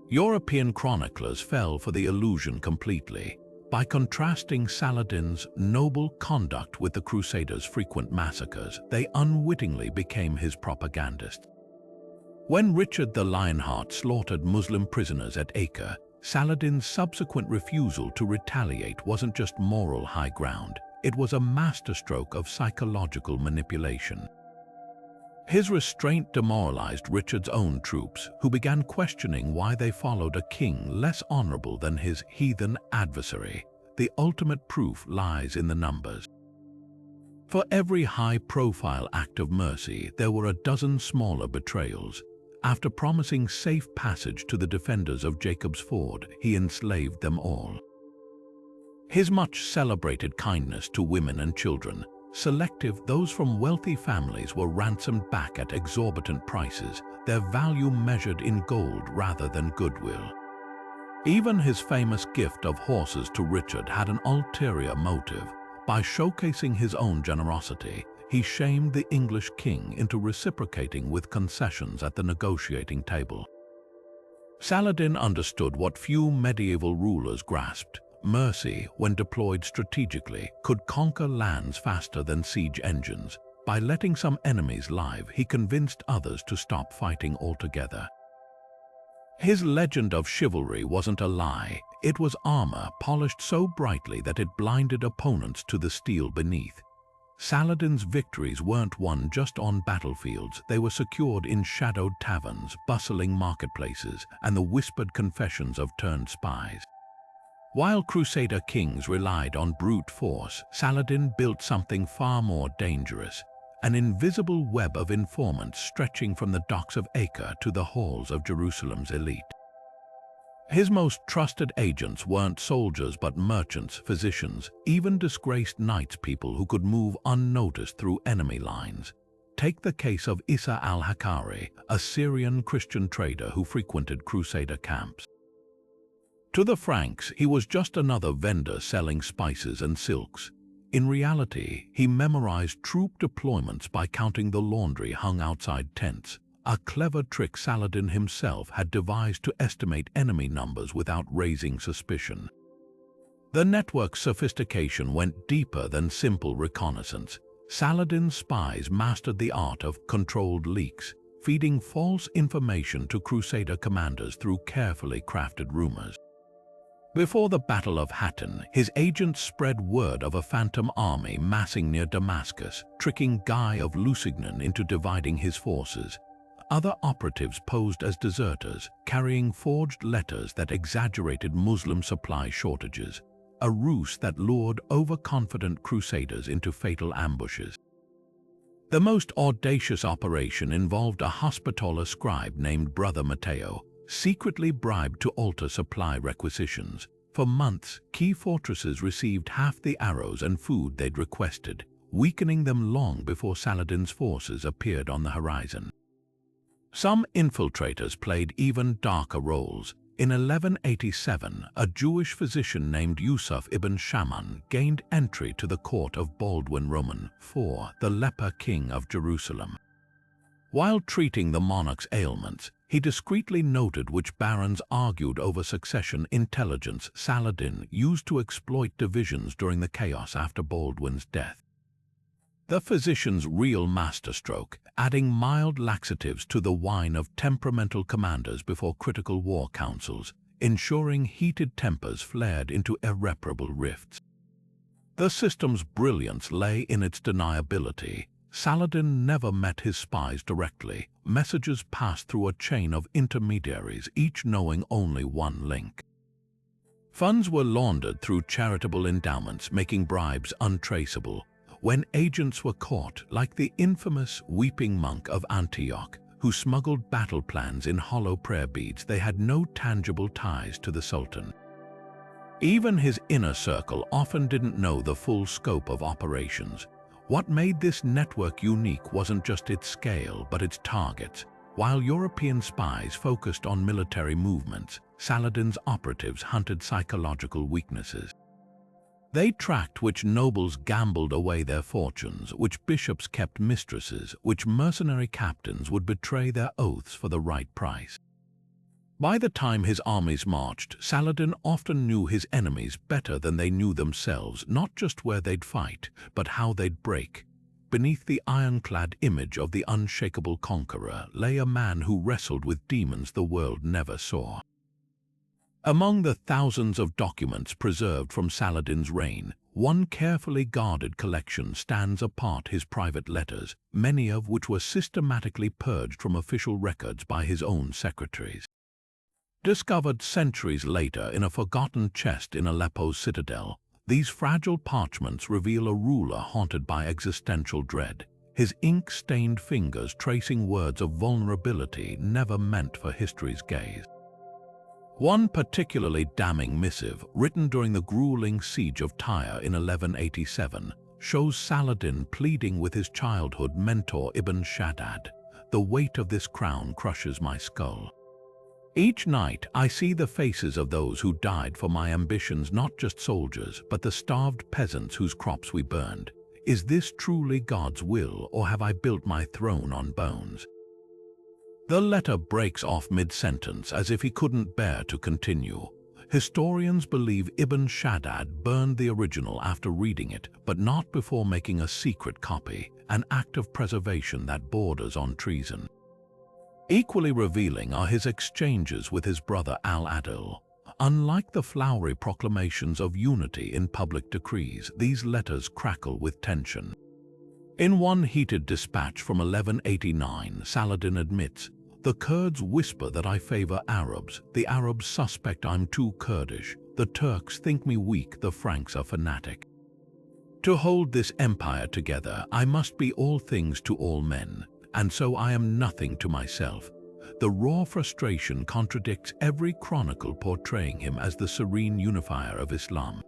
European chroniclers fell for the illusion completely. By contrasting Saladin's noble conduct with the Crusaders' frequent massacres, they unwittingly became his propagandists. When Richard the Lionheart slaughtered Muslim prisoners at Acre, Saladin's subsequent refusal to retaliate wasn't just moral high ground. It was a masterstroke of psychological manipulation. His restraint demoralized Richard's own troops, who began questioning why they followed a king less honorable than his heathen adversary. The ultimate proof lies in the numbers. For every high-profile act of mercy, there were a dozen smaller betrayals. After promising safe passage to the defenders of Jacob's Ford, he enslaved them all. His much-celebrated kindness to women and children, selective, those from wealthy families were ransomed back at exorbitant prices, their value measured in gold rather than goodwill. Even his famous gift of horses to Richard had an ulterior motive. By showcasing his own generosity, he shamed the English king into reciprocating with concessions at the negotiating table. Saladin understood what few medieval rulers grasped. Mercy, when deployed strategically, could conquer lands faster than siege engines. By letting some enemies live, he convinced others to stop fighting altogether. His legend of chivalry wasn't a lie. It was armor polished so brightly that it blinded opponents to the steel beneath. Saladin's victories weren't won just on battlefields. They were secured in shadowed taverns, bustling marketplaces, and the whispered confessions of turned spies. While Crusader kings relied on brute force, Saladin built something far more dangerous, an invisible web of informants stretching from the docks of Acre to the halls of Jerusalem's elite. His most trusted agents weren't soldiers but merchants, physicians, even disgraced knights, people who could move unnoticed through enemy lines. Take the case of Isa al-Hakari, a Syrian Christian trader who frequented Crusader camps. To the Franks, he was just another vendor selling spices and silks. In reality, he memorized troop deployments by counting the laundry hung outside tents, a clever trick Saladin himself had devised to estimate enemy numbers without raising suspicion. The network's sophistication went deeper than simple reconnaissance. Saladin's spies mastered the art of controlled leaks, feeding false information to Crusader commanders through carefully crafted rumors. Before the Battle of Hattin, his agents spread word of a phantom army massing near Damascus, tricking Guy of Lusignan into dividing his forces. Other operatives posed as deserters, carrying forged letters that exaggerated Muslim supply shortages, a ruse that lured overconfident Crusaders into fatal ambushes. The most audacious operation involved a Hospitaller scribe named Brother Matteo, secretly bribed to alter supply requisitions. For months, key fortresses received half the arrows and food they'd requested, weakening them long before Saladin's forces appeared on the horizon. Some infiltrators played even darker roles. In 1187, a Jewish physician named Yusuf ibn Shaman gained entry to the court of Baldwin Roman IV, the leper king of Jerusalem. While treating the monarch's ailments, he discreetly noted which barons argued over succession. Intelligence Saladin used to exploit divisions during the chaos after Baldwin's death. The physician's real masterstroke, adding mild laxatives to the wine of temperamental commanders before critical war councils, ensuring heated tempers flared into irreparable rifts. The system's brilliance lay in its deniability. Saladin never met his spies directly. Messages passed through a chain of intermediaries, each knowing only one link. Funds were laundered through charitable endowments, making bribes untraceable. When agents were caught, like the infamous weeping monk of Antioch, who smuggled battle plans in hollow prayer beads, they had no tangible ties to the Sultan. Even his inner circle often didn't know the full scope of operations. What made this network unique wasn't just its scale, but its targets. While European spies focused on military movements, Saladin's operatives hunted psychological weaknesses. They tracked which nobles gambled away their fortunes, which bishops kept mistresses, which mercenary captains would betray their oaths for the right price. By the time his armies marched, Saladin often knew his enemies better than they knew themselves, not just where they'd fight, but how they'd break. Beneath the ironclad image of the unshakable conqueror lay a man who wrestled with demons the world never saw. Among the thousands of documents preserved from Saladin's reign, one carefully guarded collection stands apart: his private letters, many of which were systematically purged from official records by his own secretaries. Discovered centuries later in a forgotten chest in Aleppo's citadel, these fragile parchments reveal a ruler haunted by existential dread, his ink-stained fingers tracing words of vulnerability never meant for history's gaze. One particularly damning missive, written during the grueling siege of Tyre in 1187, shows Saladin pleading with his childhood mentor Ibn Shaddad, "The weight of this crown crushes my skull. Each night I see the faces of those who died for my ambitions, not just soldiers, but the starved peasants whose crops we burned. Is this truly God's will, or have I built my throne on bones?" The letter breaks off mid-sentence as if he couldn't bear to continue. Historians believe Ibn Shaddad burned the original after reading it, but not before making a secret copy, an act of preservation that borders on treason. Equally revealing are his exchanges with his brother Al-Adil. Unlike the flowery proclamations of unity in public decrees, these letters crackle with tension. In one heated dispatch from 1189, Saladin admits, "The Kurds whisper that I favor Arabs, the Arabs suspect I'm too Kurdish, the Turks think me weak, the Franks are fanatic. To hold this empire together, I must be all things to all men, and so I am nothing to myself." The raw frustration contradicts every chronicle portraying him as the serene unifier of Islam.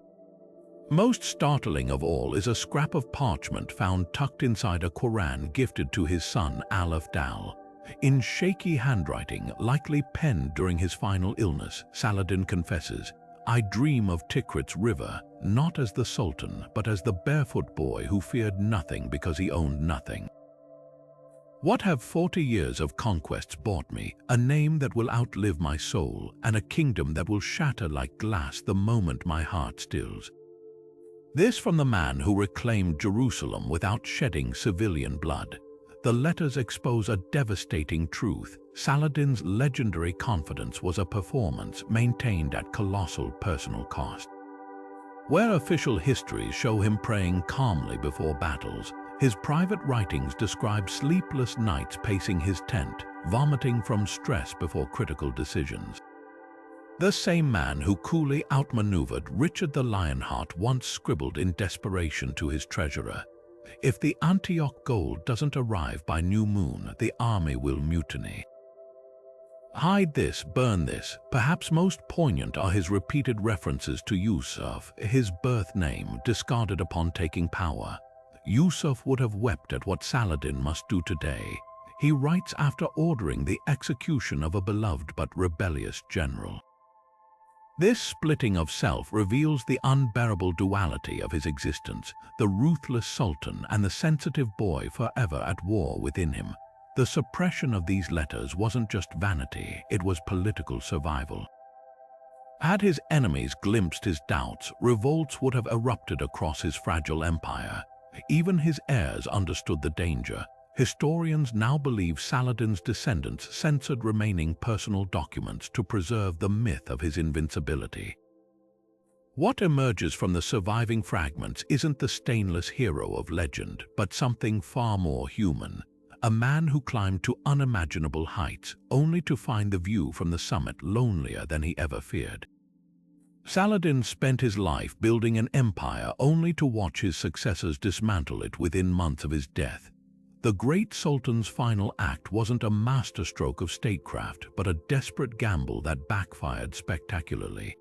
Most startling of all is a scrap of parchment found tucked inside a Quran gifted to his son Al-Afdal. In shaky handwriting, likely penned during his final illness, Saladin confesses, "I dream of Tikrit's river, not as the Sultan, but as the barefoot boy who feared nothing because he owned nothing. What have 40 years of conquests bought me? A name that will outlive my soul, and a kingdom that will shatter like glass the moment my heart stills." This from the man who reclaimed Jerusalem without shedding civilian blood. The letters expose a devastating truth. Saladin's legendary confidence was a performance maintained at colossal personal cost. Where official histories show him praying calmly before battles, his private writings describe sleepless nights pacing his tent, vomiting from stress before critical decisions. The same man who coolly outmaneuvered Richard the Lionheart once scribbled in desperation to his treasurer, "If the Antioch gold doesn't arrive by new moon, the army will mutiny." Hide this, burn this. Perhaps most poignant are his repeated references to Yusuf, his birth name, discarded upon taking power. Yusuf would have wept at what Saladin must do today. He writes after ordering the execution of a beloved but rebellious general. This splitting of self reveals the unbearable duality of his existence, the ruthless sultan and the sensitive boy forever at war within him. The suppression of these letters wasn't just vanity, it was political survival. Had his enemies glimpsed his doubts, revolts would have erupted across his fragile empire. Even his heirs understood the danger. Historians now believe Saladin's descendants censored remaining personal documents to preserve the myth of his invincibility. What emerges from the surviving fragments isn't the stainless hero of legend, but something far more human. A man who climbed to unimaginable heights, only to find the view from the summit lonelier than he ever feared. Saladin spent his life building an empire only to watch his successors dismantle it within months of his death. The great Sultan's final act wasn't a masterstroke of statecraft, but a desperate gamble that backfired spectacularly.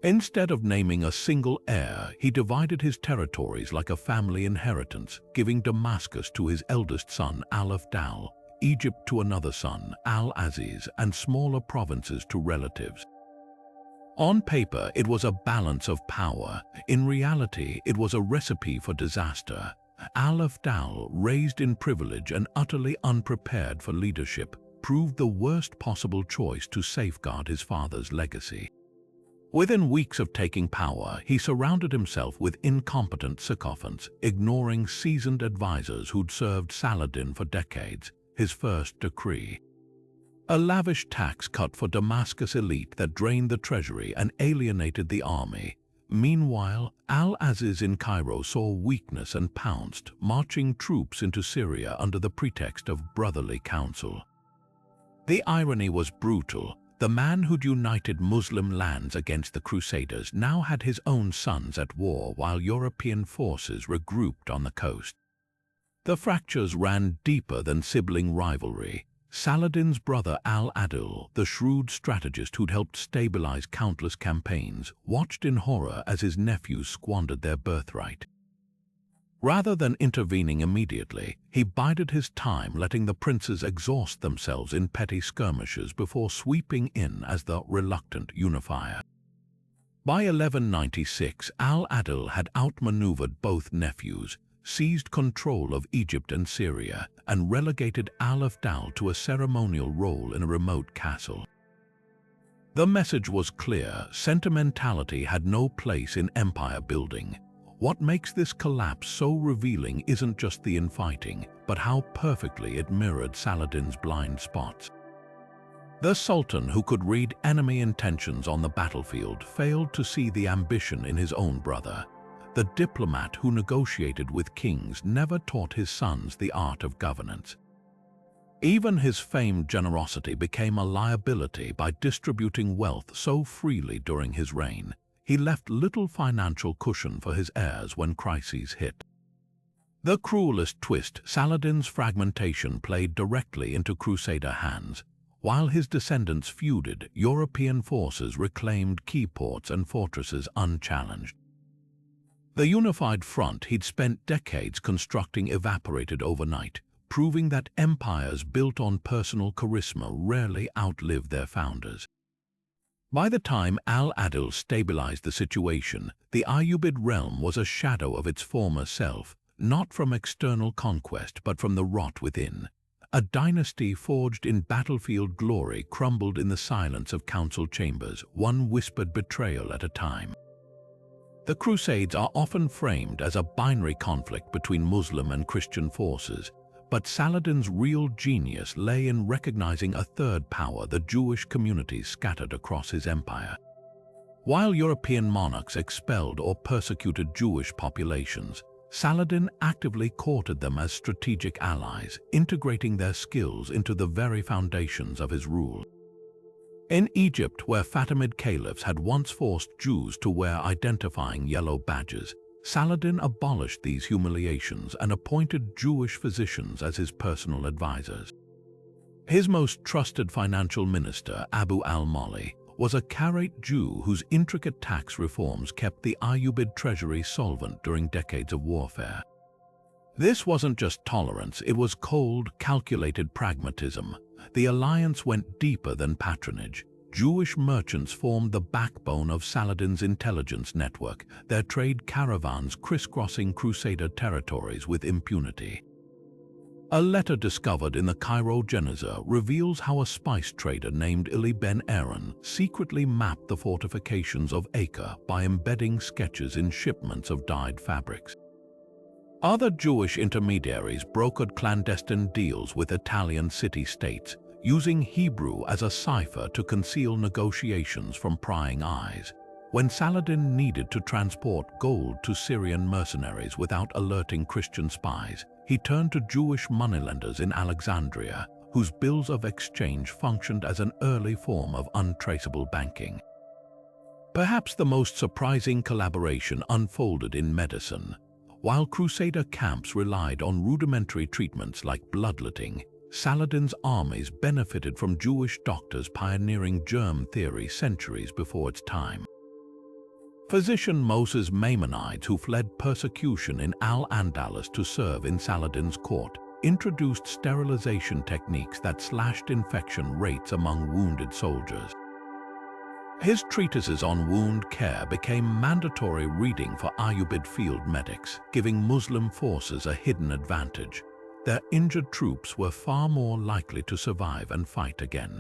Instead of naming a single heir, he divided his territories like a family inheritance, giving Damascus to his eldest son Al-Afdal, Egypt to another son, Al-Aziz, and smaller provinces to relatives. On paper, it was a balance of power. In reality, it was a recipe for disaster. Al-Afdal, raised in privilege and utterly unprepared for leadership, proved the worst possible choice to safeguard his father's legacy. Within weeks of taking power, he surrounded himself with incompetent sycophants, ignoring seasoned advisors who'd served Saladin for decades. His first decree: a lavish tax cut for Damascus elite that drained the treasury and alienated the army. Meanwhile, Al-Aziz in Cairo saw weakness and pounced, marching troops into Syria under the pretext of brotherly counsel. The irony was brutal. The man who'd united Muslim lands against the Crusaders now had his own sons at war while European forces regrouped on the coast. The fractures ran deeper than sibling rivalry. Saladin's brother Al-Adil, the shrewd strategist who'd helped stabilize countless campaigns, watched in horror as his nephews squandered their birthright. Rather than intervening immediately, he bided his time, letting the princes exhaust themselves in petty skirmishes before sweeping in as the reluctant unifier. By 1196, Al-Adil had outmaneuvered both nephews, seized control of Egypt and Syria, and relegated Al-Afdal to a ceremonial role in a remote castle. The message was clear: sentimentality had no place in empire building. What makes this collapse so revealing isn't just the infighting, but how perfectly it mirrored Saladin's blind spots. The Sultan, who could read enemy intentions on the battlefield, failed to see the ambition in his own brother. The diplomat who negotiated with kings never taught his sons the art of governance. Even his famed generosity became a liability by distributing wealth so freely during his reign. He left little financial cushion for his heirs when crises hit. The cruelest twist: Saladin's fragmentation played directly into Crusader hands. While his descendants feuded, European forces reclaimed key ports and fortresses unchallenged. The unified front he'd spent decades constructing evaporated overnight, proving that empires built on personal charisma rarely outlive their founders. By the time Al-Adil stabilized the situation, the Ayyubid realm was a shadow of its former self, not from external conquest but from the rot within. A dynasty forged in battlefield glory crumbled in the silence of council chambers, one whispered betrayal at a time. The Crusades are often framed as a binary conflict between Muslim and Christian forces, but Saladin's real genius lay in recognizing a third power: the Jewish communities scattered across his empire. While European monarchs expelled or persecuted Jewish populations, Saladin actively courted them as strategic allies, integrating their skills into the very foundations of his rule. In Egypt, where Fatimid caliphs had once forced Jews to wear identifying yellow badges, Saladin abolished these humiliations and appointed Jewish physicians as his personal advisors. His most trusted financial minister, Abu al-Mali, was a Karaite Jew whose intricate tax reforms kept the Ayyubid treasury solvent during decades of warfare. This wasn't just tolerance, it was cold, calculated pragmatism. The alliance went deeper than patronage. Jewish merchants formed the backbone of Saladin's intelligence network, their trade caravans crisscrossing Crusader territories with impunity. A letter discovered in the Cairo Geniza reveals how a spice trader named Ali ben Aaron secretly mapped the fortifications of Acre by embedding sketches in shipments of dyed fabrics. Other Jewish intermediaries brokered clandestine deals with Italian city-states, using Hebrew as a cipher to conceal negotiations from prying eyes. When Saladin needed to transport gold to Syrian mercenaries without alerting Christian spies, he turned to Jewish moneylenders in Alexandria, whose bills of exchange functioned as an early form of untraceable banking. Perhaps the most surprising collaboration unfolded in medicine. While Crusader camps relied on rudimentary treatments like bloodletting, Saladin's armies benefited from Jewish doctors pioneering germ theory centuries before its time. Physician Moses Maimonides, who fled persecution in Al-Andalus to serve in Saladin's court, introduced sterilization techniques that slashed infection rates among wounded soldiers. His treatises on wound care became mandatory reading for Ayyubid field medics, giving Muslim forces a hidden advantage. Their injured troops were far more likely to survive and fight again.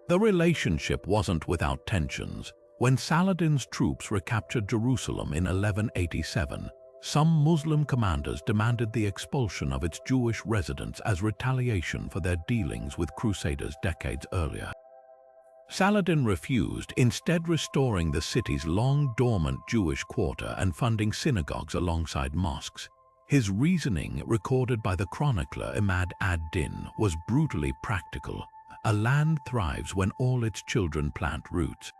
The relationship wasn't without tensions. When Saladin's troops recaptured Jerusalem in 1187, some Muslim commanders demanded the expulsion of its Jewish residents as retaliation for their dealings with Crusaders decades earlier. Saladin refused, instead restoring the city's long-dormant Jewish quarter and funding synagogues alongside mosques. His reasoning, recorded by the chronicler Imad ad-Din, was brutally practical. A land thrives when all its children plant roots.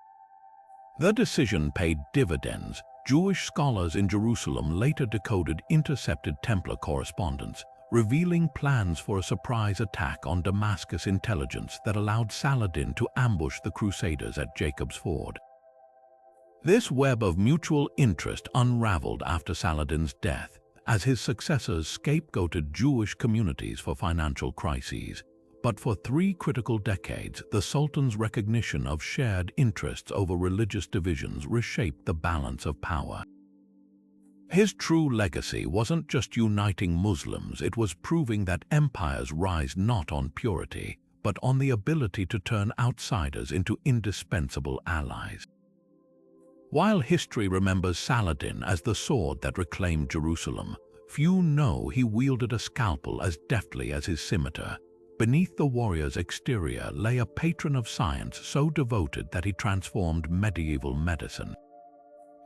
The decision paid dividends. Jewish scholars in Jerusalem later decoded intercepted Templar correspondence, revealing plans for a surprise attack on Damascus intelligence that allowed Saladin to ambush the Crusaders at Jacob's Ford. This web of mutual interest unraveled after Saladin's death, as his successors scapegoated Jewish communities for financial crises. But for 3 critical decades, the Sultan's recognition of shared interests over religious divisions reshaped the balance of power. His true legacy wasn't just uniting Muslims, it was proving that empires rise not on purity, but on the ability to turn outsiders into indispensable allies. While history remembers Saladin as the sword that reclaimed Jerusalem, few know he wielded a scalpel as deftly as his scimitar. Beneath the warrior's exterior lay a patron of science so devoted that he transformed medieval medicine.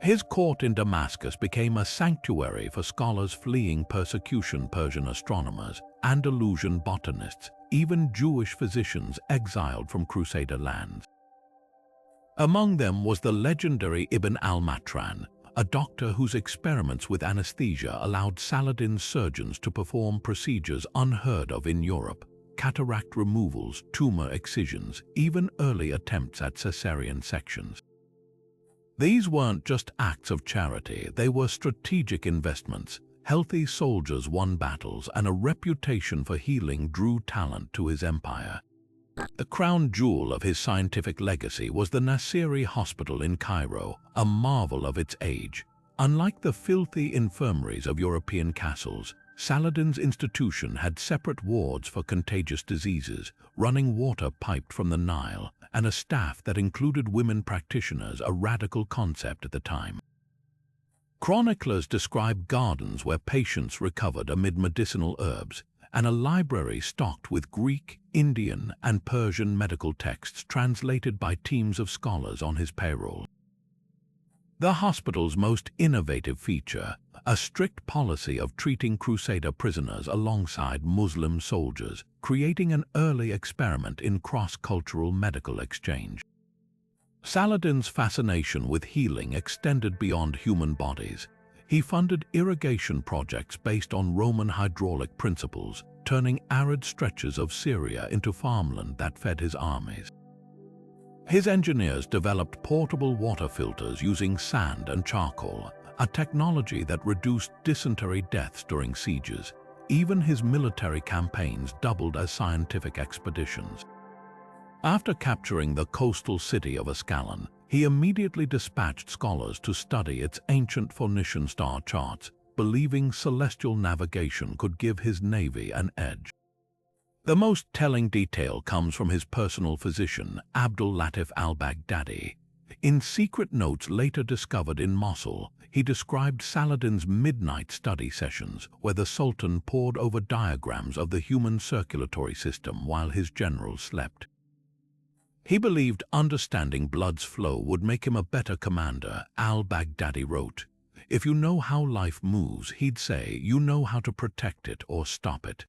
His court in Damascus became a sanctuary for scholars fleeing persecution, Persian astronomers, Andalusian botanists, even Jewish physicians exiled from Crusader lands. Among them was the legendary Ibn al-Matran, a doctor whose experiments with anesthesia allowed Saladin's surgeons to perform procedures unheard of in Europe. Cataract removals, tumor excisions, even early attempts at cesarean sections. These weren't just acts of charity, they were strategic investments. Healthy soldiers won battles, and a reputation for healing drew talent to his empire. The crown jewel of his scientific legacy was the Nasiri Hospital in Cairo, a marvel of its age. Unlike the filthy infirmaries of European castles, Saladin's institution had separate wards for contagious diseases, running water piped from the Nile, and a staff that included women practitioners, a radical concept at the time. Chroniclers describe gardens where patients recovered amid medicinal herbs, and a library stocked with Greek, Indian, and Persian medical texts translated by teams of scholars on his payroll. The hospital's most innovative feature, a strict policy of treating Crusader prisoners alongside Muslim soldiers, creating an early experiment in cross-cultural medical exchange. Saladin's fascination with healing extended beyond human bodies. He funded irrigation projects based on Roman hydraulic principles, turning arid stretches of Syria into farmland that fed his armies. His engineers developed portable water filters using sand and charcoal, a technology that reduced dysentery deaths during sieges. Even his military campaigns doubled as scientific expeditions. After capturing the coastal city of Ascalon, he immediately dispatched scholars to study its ancient Phoenician star charts, believing celestial navigation could give his navy an edge. The most telling detail comes from his personal physician, Abdul Latif al-Baghdadi. In secret notes later discovered in Mosul, he described Saladin's midnight study sessions where the Sultan pored over diagrams of the human circulatory system while his generals slept. He believed understanding blood's flow would make him a better commander. Al-Baghdadi wrote, "If you know how life moves, he'd say, you know how to protect it or stop it."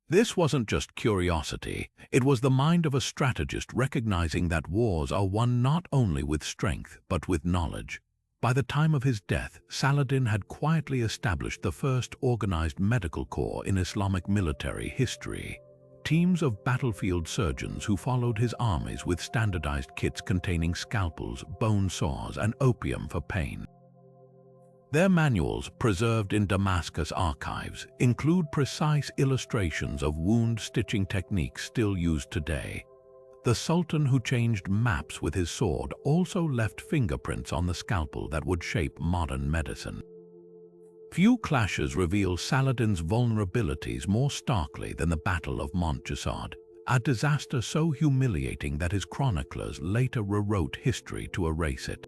This wasn't just curiosity, it was the mind of a strategist recognizing that wars are won not only with strength, but with knowledge. By the time of his death, Saladin had quietly established the first organized medical corps in Islamic military history. Teams of battlefield surgeons who followed his armies with standardized kits containing scalpels, bone saws, and opium for pain. Their manuals, preserved in Damascus archives, include precise illustrations of wound stitching techniques still used today. The Sultan who changed maps with his sword also left fingerprints on the scalpel that would shape modern medicine. Few clashes reveal Saladin's vulnerabilities more starkly than the Battle of Montjussard, a disaster so humiliating that his chroniclers later rewrote history to erase it.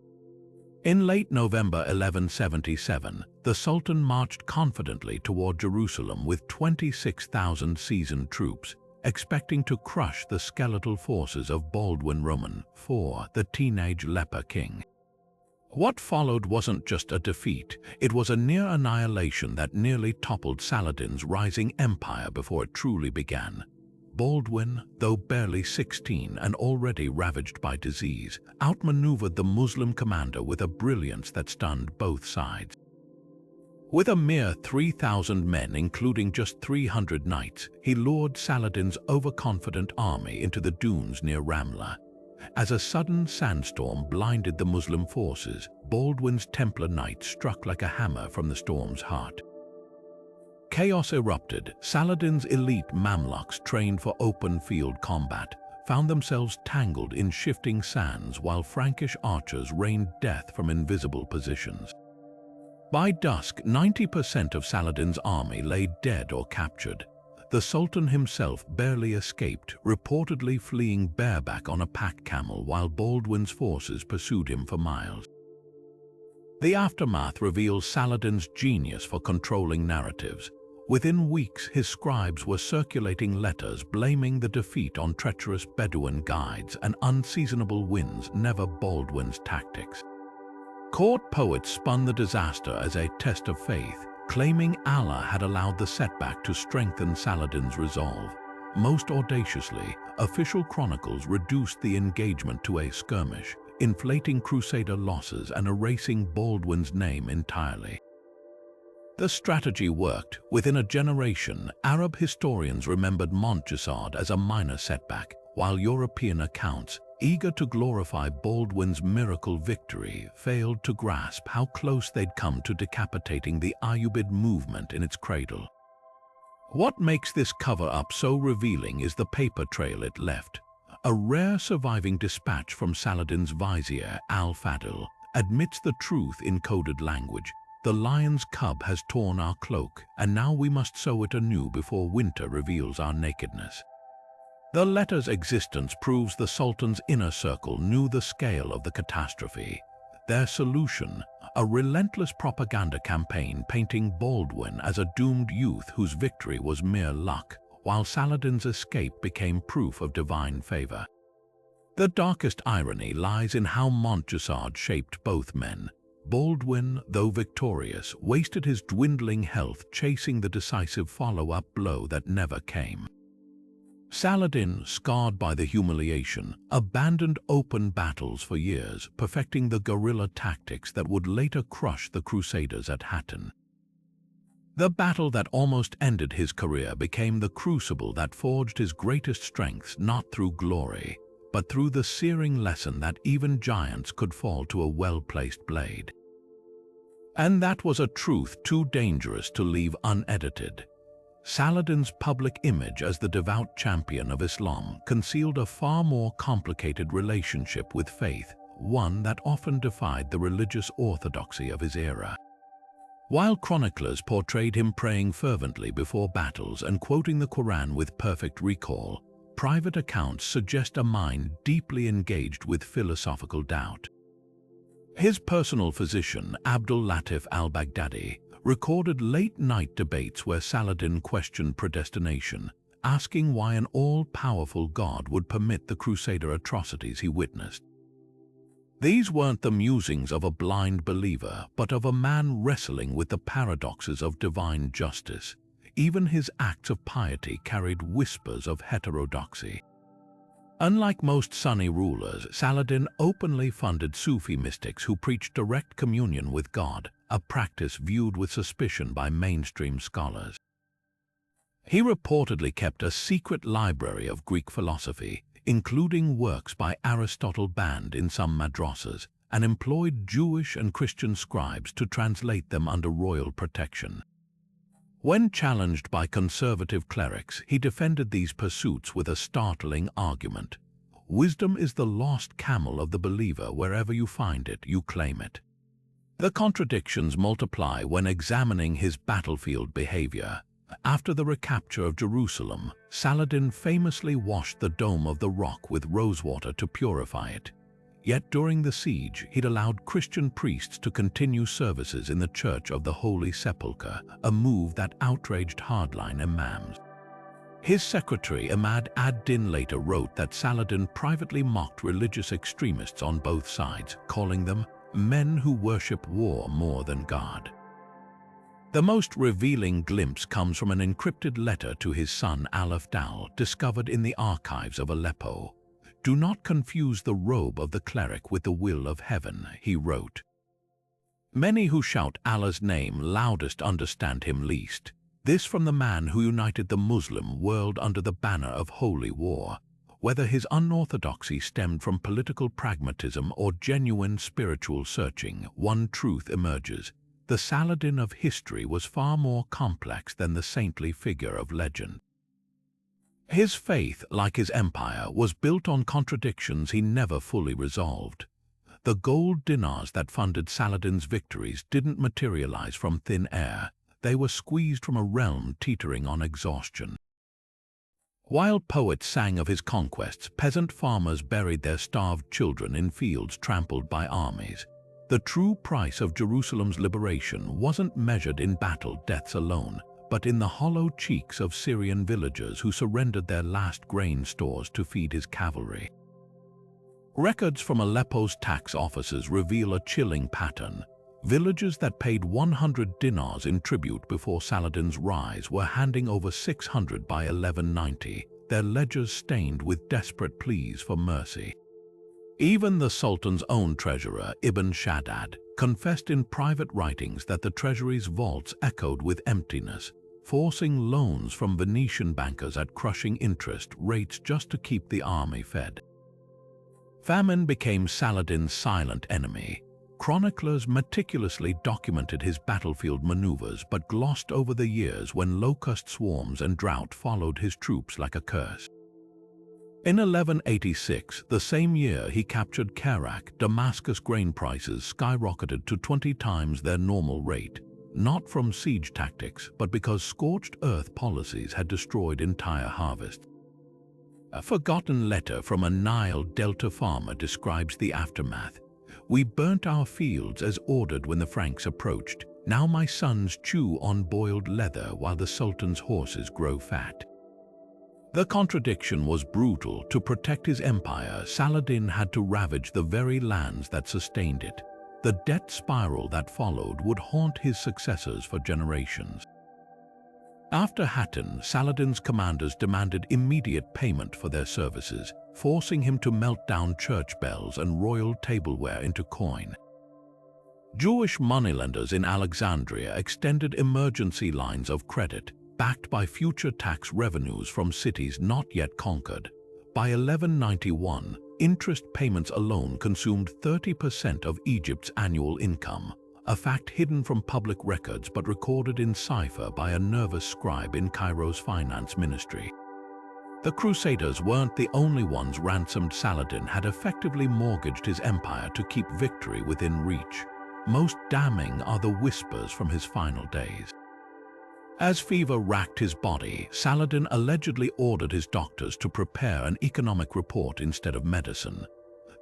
In late November 1177, the Sultan marched confidently toward Jerusalem with 26,000 seasoned troops, expecting to crush the skeletal forces of Baldwin Roman IV, the teenage leper king. What followed wasn't just a defeat, it was a near annihilation that nearly toppled Saladin's rising empire before it truly began. Baldwin, though barely 16 and already ravaged by disease, outmaneuvered the Muslim commander with a brilliance that stunned both sides. With a mere 3,000 men, including just 300 knights, he lured Saladin's overconfident army into the dunes near Ramla. As a sudden sandstorm blinded the Muslim forces, Baldwin's Templar knights struck like a hammer from the storm's heart. Chaos erupted. Saladin's elite Mamluks, trained for open-field combat, found themselves tangled in shifting sands while Frankish archers rained death from invisible positions. By dusk, 90% of Saladin's army lay dead or captured. The Sultan himself barely escaped, reportedly fleeing bareback on a pack camel while Baldwin's forces pursued him for miles. The aftermath reveals Saladin's genius for controlling narratives. Within weeks, his scribes were circulating letters blaming the defeat on treacherous Bedouin guides and unseasonable winds, never Baldwin's tactics. Court poets spun the disaster as a test of faith, claiming Allah had allowed the setback to strengthen Saladin's resolve. Most audaciously, official chronicles reduced the engagement to a skirmish, inflating Crusader losses and erasing Baldwin's name entirely. The strategy worked. Within a generation, Arab historians remembered Montjussard as a minor setback, while European accounts, eager to glorify Baldwin's miracle victory, failed to grasp how close they'd come to decapitating the Ayyubid movement in its cradle. What makes this cover-up so revealing is the paper trail it left. A rare surviving dispatch from Saladin's vizier, Al-Fadl, admits the truth in coded language. The lion's cub has torn our cloak, and now we must sew it anew before winter reveals our nakedness. The letter's existence proves the Sultan's inner circle knew the scale of the catastrophe. Their solution, a relentless propaganda campaign painting Baldwin as a doomed youth whose victory was mere luck, while Saladin's escape became proof of divine favor. The darkest irony lies in how Montjussard shaped both men. Baldwin, though victorious, wasted his dwindling health chasing the decisive follow-up blow that never came. Saladin, scarred by the humiliation, abandoned open battles for years, perfecting the guerrilla tactics that would later crush the Crusaders at Hattin. The battle that almost ended his career became the crucible that forged his greatest strengths not through glory, but through the searing lesson that even giants could fall to a well-placed blade. And that was a truth too dangerous to leave unedited. Saladin's public image as the devout champion of Islam concealed a far more complicated relationship with faith, one that often defied the religious orthodoxy of his era. While chroniclers portrayed him praying fervently before battles and quoting the Quran with perfect recall, private accounts suggest a mind deeply engaged with philosophical doubt. His personal physician, Abdul Latif al-Baghdadi, recorded late-night debates where Saladin questioned predestination, asking why an all-powerful God would permit the Crusader atrocities he witnessed. These weren't the musings of a blind believer, but of a man wrestling with the paradoxes of divine justice. Even his acts of piety carried whispers of heterodoxy. Unlike most Sunni rulers, Saladin openly funded Sufi mystics who preached direct communion with God, a practice viewed with suspicion by mainstream scholars. He reportedly kept a secret library of Greek philosophy, including works by Aristotle banned in some madrasas, and employed Jewish and Christian scribes to translate them under royal protection. When challenged by conservative clerics, he defended these pursuits with a startling argument. Wisdom is the lost camel of the believer. Wherever you find it, you claim it. The contradictions multiply when examining his battlefield behavior. After the recapture of Jerusalem, Saladin famously washed the Dome of the Rock with rosewater to purify it. Yet during the siege, he'd allowed Christian priests to continue services in the Church of the Holy Sepulchre, a move that outraged hardline imams. His secretary Ahmad ad-Din later wrote that Saladin privately mocked religious extremists on both sides, calling them men who worship war more than God. The most revealing glimpse comes from an encrypted letter to his son Al-Afdal, discovered in the archives of Aleppo. "Do not confuse the robe of the cleric with the will of heaven," he wrote. "Many who shout Allah's name loudest understand him least." This from the man who united the Muslim world under the banner of holy war. Whether his unorthodoxy stemmed from political pragmatism or genuine spiritual searching, one truth emerges. The Saladin of history was far more complex than the saintly figure of legend. His faith, like his empire, was built on contradictions he never fully resolved. The gold dinars that funded Saladin's victories didn't materialize from thin air. They were squeezed from a realm teetering on exhaustion. While poets sang of his conquests, peasant farmers buried their starved children in fields trampled by armies. The true price of Jerusalem's liberation wasn't measured in battle deaths alone, but in the hollow cheeks of Syrian villagers who surrendered their last grain stores to feed his cavalry. Records from Aleppo's tax offices reveal a chilling pattern. Villagers that paid 100 dinars in tribute before Saladin's rise were handing over 600 by 1190, their ledgers stained with desperate pleas for mercy. Even the Sultan's own treasurer, Ibn Shaddad, confessed in private writings that the treasury's vaults echoed with emptiness, forcing loans from Venetian bankers at crushing interest rates just to keep the army fed. Famine became Saladin's silent enemy. Chroniclers meticulously documented his battlefield maneuvers but glossed over the years when locust swarms and drought followed his troops like a curse. In 1186, the same year he captured Kerak, Damascus grain prices skyrocketed to 20 times their normal rate, not from siege tactics, but because scorched earth policies had destroyed entire harvests. A forgotten letter from a Nile Delta farmer describes the aftermath. "We burnt our fields as ordered when the Franks approached. Now my sons chew on boiled leather while the Sultan's horses grow fat." The contradiction was brutal. To protect his empire, Saladin had to ravage the very lands that sustained it. The debt spiral that followed would haunt his successors for generations. After Hattin, Saladin's commanders demanded immediate payment for their services, forcing him to melt down church bells and royal tableware into coin. Jewish moneylenders in Alexandria extended emergency lines of credit, backed by future tax revenues from cities not yet conquered. By 1191, interest payments alone consumed 30% of Egypt's annual income, a fact hidden from public records but recorded in cipher by a nervous scribe in Cairo's finance ministry. The Crusaders weren't the only ones ransomed. Saladin had effectively mortgaged his empire to keep victory within reach. Most damning are the whispers from his final days. As fever racked his body, Saladin allegedly ordered his doctors to prepare an economic report instead of medicine.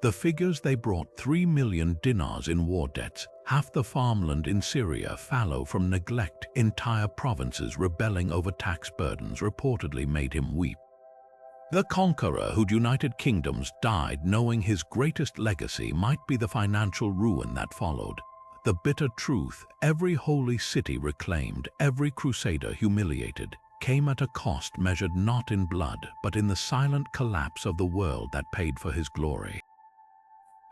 The figures they brought 3 million dinars in war debts, half the farmland in Syria fallow from neglect, entire provinces rebelling over tax burdens reportedly made him weep. The conqueror who'd united kingdoms died knowing his greatest legacy might be the financial ruin that followed. The bitter truth, every holy city reclaimed, every crusader humiliated, came at a cost measured not in blood, but in the silent collapse of the world that paid for his glory.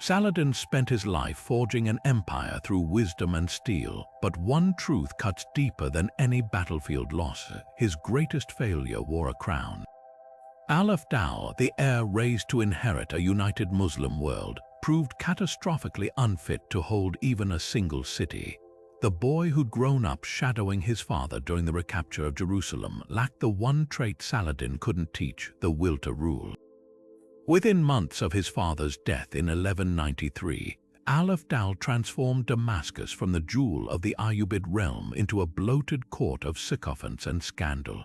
Saladin spent his life forging an empire through wisdom and steel, but one truth cuts deeper than any battlefield loss. His greatest failure wore a crown. Al-Afdal, the heir raised to inherit a united Muslim world, proved catastrophically unfit to hold even a single city. The boy who'd grown up shadowing his father during the recapture of Jerusalem lacked the one trait Saladin couldn't teach, the will to rule. Within months of his father's death in 1193, Al-Afdal transformed Damascus from the jewel of the Ayyubid realm into a bloated court of sycophants and scandal.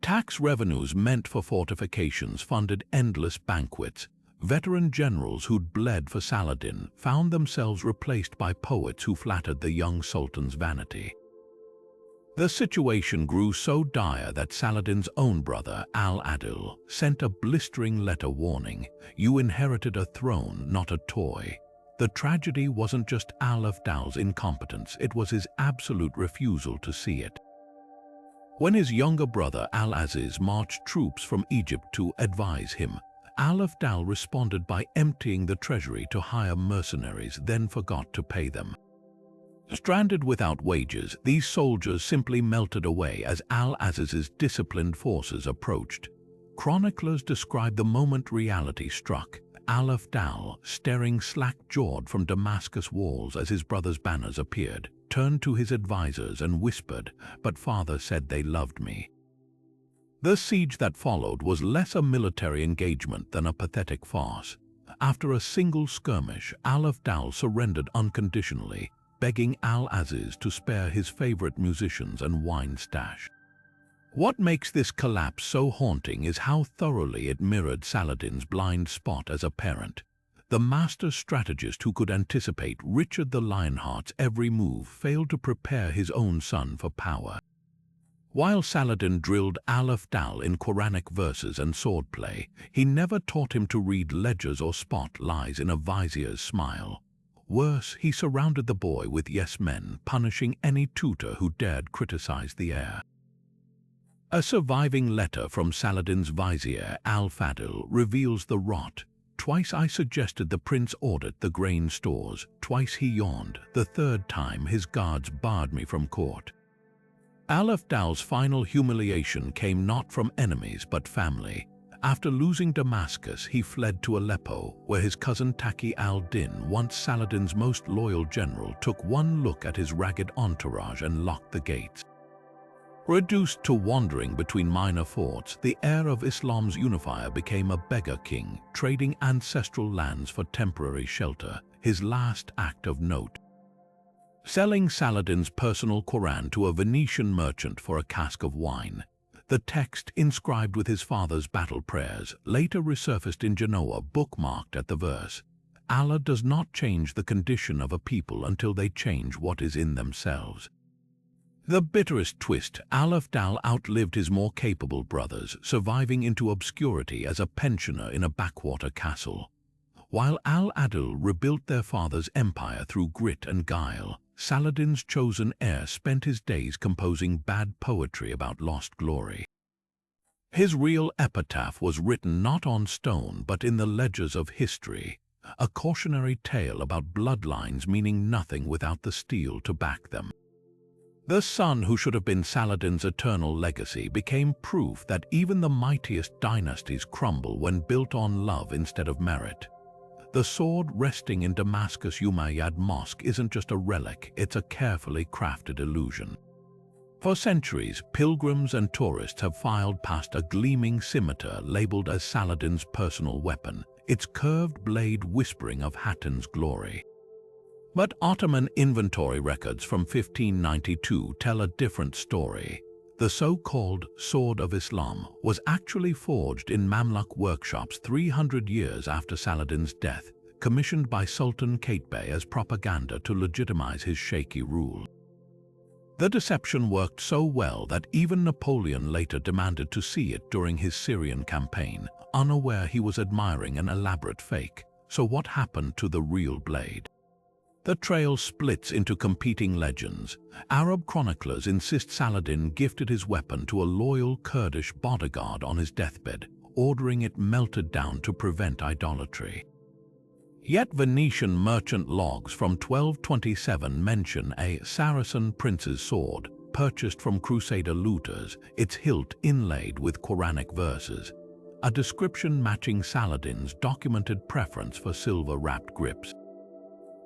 Tax revenues meant for fortifications funded endless banquets. Veteran generals who'd bled for Saladin found themselves replaced by poets who flattered the young sultan's vanity. The situation grew so dire that Saladin's own brother, Al-Adil, sent a blistering letter warning, "You inherited a throne, not a toy." The tragedy wasn't just Al-Afdal's incompetence, it was his absolute refusal to see it. When his younger brother Al-Aziz marched troops from Egypt to advise him, Al-Afdal responded by emptying the treasury to hire mercenaries, then forgot to pay them. Stranded without wages, these soldiers simply melted away as Al-Aziz's disciplined forces approached. Chroniclers describe the moment reality struck, Al-Afdal, staring slack-jawed from Damascus walls as his brother's banners appeared, turned to his advisors and whispered, "But father said they loved me." The siege that followed was less a military engagement than a pathetic farce. After a single skirmish, Al-Afdal surrendered unconditionally, begging Al-Aziz to spare his favorite musicians and wine stash. What makes this collapse so haunting is how thoroughly it mirrored Saladin's blind spot as a parent. The master strategist who could anticipate Richard the Lionheart's every move failed to prepare his own son for power. While Saladin drilled Al-Afdal in Quranic verses and swordplay, he never taught him to read ledgers or spot lies in a vizier's smile. Worse, he surrounded the boy with yes-men, punishing any tutor who dared criticize the heir. A surviving letter from Saladin's vizier, Al-Fadl, reveals the rot. "Twice I suggested the prince audit the grain stores. Twice he yawned. The third time his guards barred me from court." Al-Afdal's final humiliation came not from enemies but family. After losing Damascus, he fled to Aleppo, where his cousin Taqi al-Din, once Saladin's most loyal general, took one look at his ragged entourage and locked the gates. Reduced to wandering between minor forts, the heir of Islam's unifier became a beggar king, trading ancestral lands for temporary shelter, his last act of note. Selling Saladin's personal Quran to a Venetian merchant for a cask of wine. The text, inscribed with his father's battle prayers, later resurfaced in Genoa, bookmarked at the verse, "Allah does not change the condition of a people until they change what is in themselves." The bitterest twist, Al-Afdal outlived his more capable brothers, surviving into obscurity as a pensioner in a backwater castle. While Al-Adil rebuilt their father's empire through grit and guile, Saladin's chosen heir spent his days composing bad poetry about lost glory. His real epitaph was written not on stone but in the ledgers of history, a cautionary tale about bloodlines meaning nothing without the steel to back them. The son who should have been Saladin's eternal legacy became proof that even the mightiest dynasties crumble when built on love instead of merit. The sword resting in Damascus' Umayyad Mosque isn't just a relic, it's a carefully crafted illusion. For centuries, pilgrims and tourists have filed past a gleaming scimitar labeled as Saladin's personal weapon, its curved blade whispering of Hatton's glory. But Ottoman inventory records from 1592 tell a different story. the so-called Sword of Islam, was actually forged in Mamluk workshops 300 years after Saladin's death, commissioned by Sultan Qaitbay as propaganda to legitimize his shaky rule. The deception worked so well that even Napoleon later demanded to see it during his Syrian campaign, unaware he was admiring an elaborate fake. So what happened to the real blade? The trail splits into competing legends. Arab chroniclers insist Saladin gifted his weapon to a loyal Kurdish bodyguard on his deathbed, ordering it melted down to prevent idolatry. Yet Venetian merchant logs from 1227 mention a Saracen prince's sword, purchased from Crusader looters, its hilt inlaid with Quranic verses, a description matching Saladin's documented preference for silver-wrapped grips.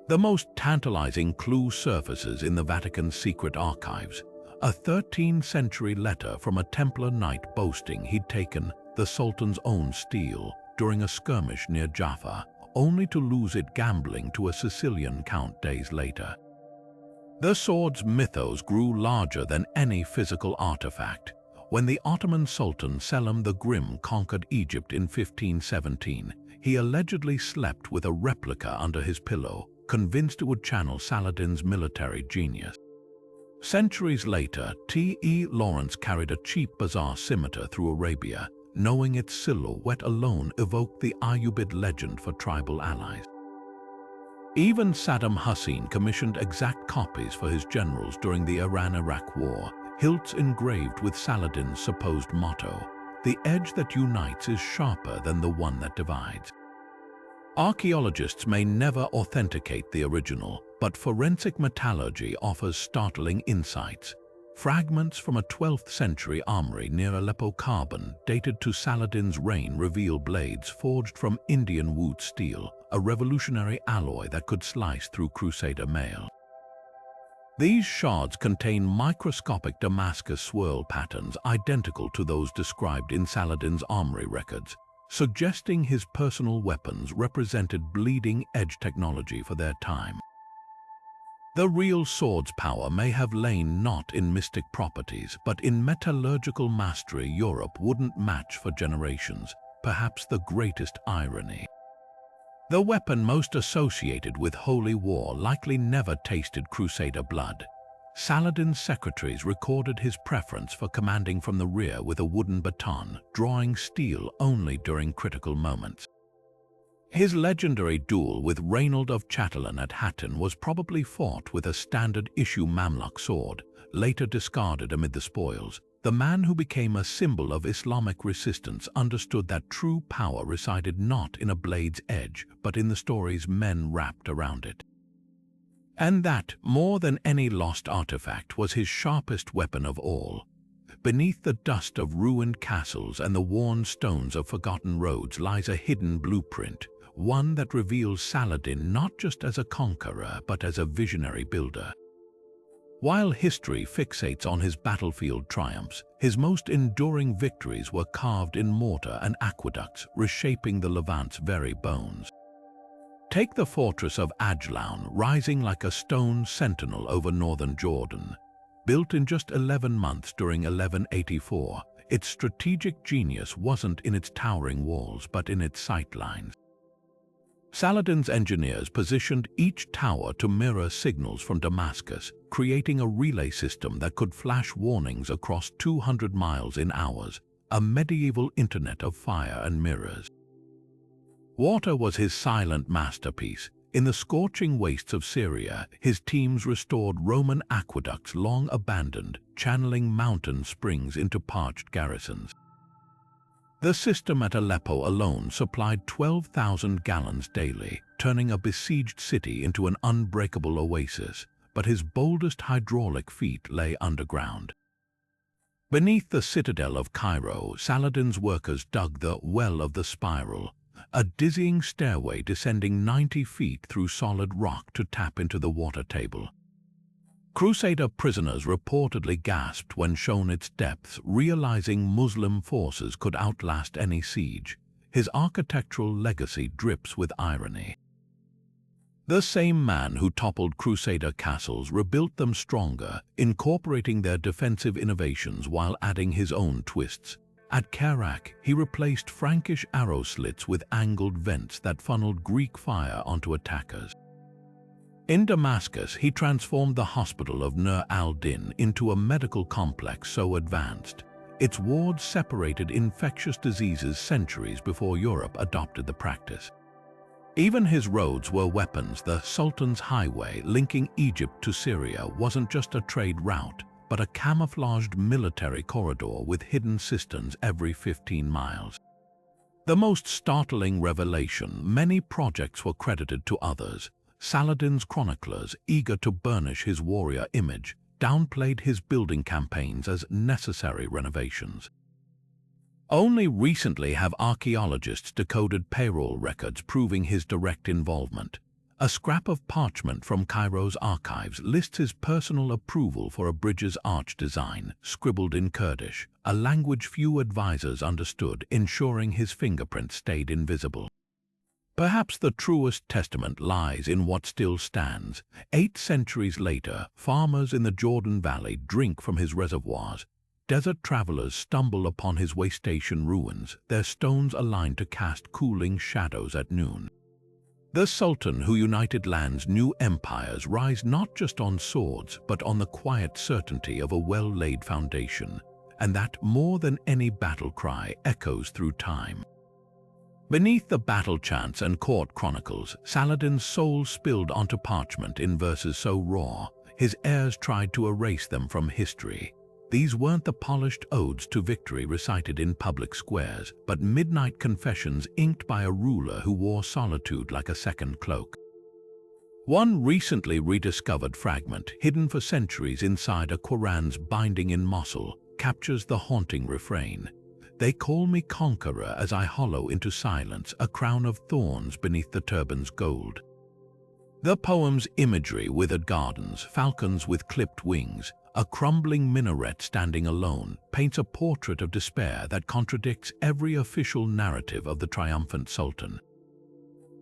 The most tantalizing clue surfaces in the Vatican's secret archives, a 13th century letter from a Templar knight boasting he'd taken the Sultan's own steel during a skirmish near Jaffa, only to lose it gambling to a Sicilian count days later. The sword's mythos grew larger than any physical artifact. When the Ottoman Sultan Selim the Grim conquered Egypt in 1517, he allegedly slept with a replica under his pillow, convinced it would channel Saladin's military genius. Centuries later, T.E. Lawrence carried a cheap bazaar scimitar through Arabia, knowing its silhouette alone evoked the Ayyubid legend for tribal allies. Even Saddam Hussein commissioned exact copies for his generals during the Iran-Iraq War, hilts engraved with Saladin's supposed motto, "The edge that unites is sharper than the one that divides." Archaeologists may never authenticate the original, but forensic metallurgy offers startling insights. Fragments from a 12th century armory near Aleppo Carbon, dated to Saladin's reign, reveal blades forged from Indian wood steel, a revolutionary alloy that could slice through Crusader mail. These shards contain microscopic Damascus swirl patterns identical to those described in Saladin's armory records, suggesting his personal weapons represented bleeding-edge technology for their time. The real sword's power may have lain not in mystic properties, but in metallurgical mastery Europe wouldn't match for generations, perhaps the greatest irony. The weapon most associated with holy war likely never tasted Crusader blood. Saladin's secretaries recorded his preference for commanding from the rear with a wooden baton, drawing steel only during critical moments. His legendary duel with Reynold of Chatillon at Hattin was probably fought with a standard-issue Mamluk sword, later discarded amid the spoils. The man who became a symbol of Islamic resistance understood that true power resided not in a blade's edge, but in the stories men wrapped around it. And that, more than any lost artifact, was his sharpest weapon of all. Beneath the dust of ruined castles and the worn stones of forgotten roads lies a hidden blueprint, one that reveals Saladin not just as a conqueror, but as a visionary builder. While history fixates on his battlefield triumphs, his most enduring victories were carved in mortar and aqueducts, reshaping the Levant's very bones. Take the fortress of Ajlan, rising like a stone sentinel over northern Jordan. Built in just 11 months during 1184, its strategic genius wasn't in its towering walls, but in its sightlines. Saladin's engineers positioned each tower to mirror signals from Damascus, creating a relay system that could flash warnings across 200 miles in hours, a medieval internet of fire and mirrors. Water was his silent masterpiece. In the scorching wastes of Syria, his teams restored Roman aqueducts long abandoned, channeling mountain springs into parched garrisons. The system at Aleppo alone supplied 12,000 gallons daily, turning a besieged city into an unbreakable oasis, but his boldest hydraulic feat lay underground. Beneath the citadel of Cairo, Saladin's workers dug the Well of the Spiral, a dizzying stairway descending 90 feet through solid rock to tap into the water table. Crusader prisoners reportedly gasped when shown its depths, realizing Muslim forces could outlast any siege. His architectural legacy drips with irony. The same man who toppled Crusader castles rebuilt them stronger, incorporating their defensive innovations while adding his own twists. At Kerak, he replaced Frankish arrow slits with angled vents that funneled Greek fire onto attackers. In Damascus, he transformed the hospital of Nur al-Din into a medical complex so advanced. Its wards separated infectious diseases centuries before Europe adopted the practice. Even his roads were weapons. The Sultan's highway linking Egypt to Syria wasn't just a trade route, but a camouflaged military corridor with hidden cisterns every 15 miles. The most startling revelation: many projects were credited to others. Saladin's chroniclers, eager to burnish his warrior image, downplayed his building campaigns as necessary renovations. Only recently have archaeologists decoded payroll records proving his direct involvement. A scrap of parchment from Cairo's archives lists his personal approval for a bridge's arch design, scribbled in Kurdish, a language few advisors understood, ensuring his fingerprint stayed invisible. Perhaps the truest testament lies in what still stands. 8 centuries later, farmers in the Jordan Valley drink from his reservoirs. Desert travelers stumble upon his waystation ruins, their stones aligned to cast cooling shadows at noon. The Sultan who united lands' new empires rise not just on swords, but on the quiet certainty of a well-laid foundation, and that, more than any battle cry, echoes through time. Beneath the battle chants and court chronicles, Saladin's soul spilled onto parchment in verses so raw, his heirs tried to erase them from history. These weren't the polished odes to victory recited in public squares, but midnight confessions inked by a ruler who wore solitude like a second cloak. One recently rediscovered fragment, hidden for centuries inside a Quran's binding in Mosul, captures the haunting refrain. They call me conqueror as I hollow into silence, a crown of thorns beneath the turban's gold. The poem's imagery: withered gardens, falcons with clipped wings, a crumbling minaret standing alone, paints a portrait of despair that contradicts every official narrative of the triumphant sultan.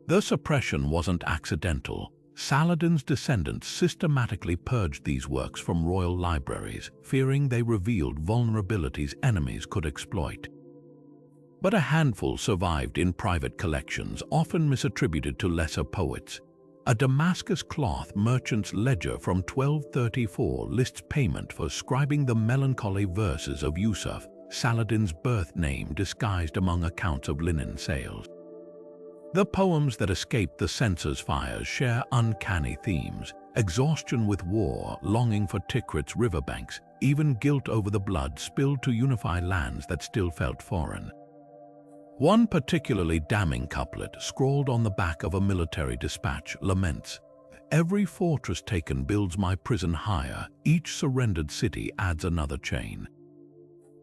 The suppression wasn't accidental. Saladin's descendants systematically purged these works from royal libraries, fearing they revealed vulnerabilities enemies could exploit. But a handful survived in private collections, often misattributed to lesser poets. A Damascus cloth merchant's ledger from 1234 lists payment for scribing the melancholy verses of Yusuf, Saladin's birth name disguised among accounts of linen sales. The poems that escaped the censor's fires share uncanny themes: exhaustion with war, longing for Tikrit's riverbanks, even guilt over the blood spilled to unify lands that still felt foreign. One particularly damning couplet, scrawled on the back of a military dispatch, laments, "Every fortress taken builds my prison higher, each surrendered city adds another chain."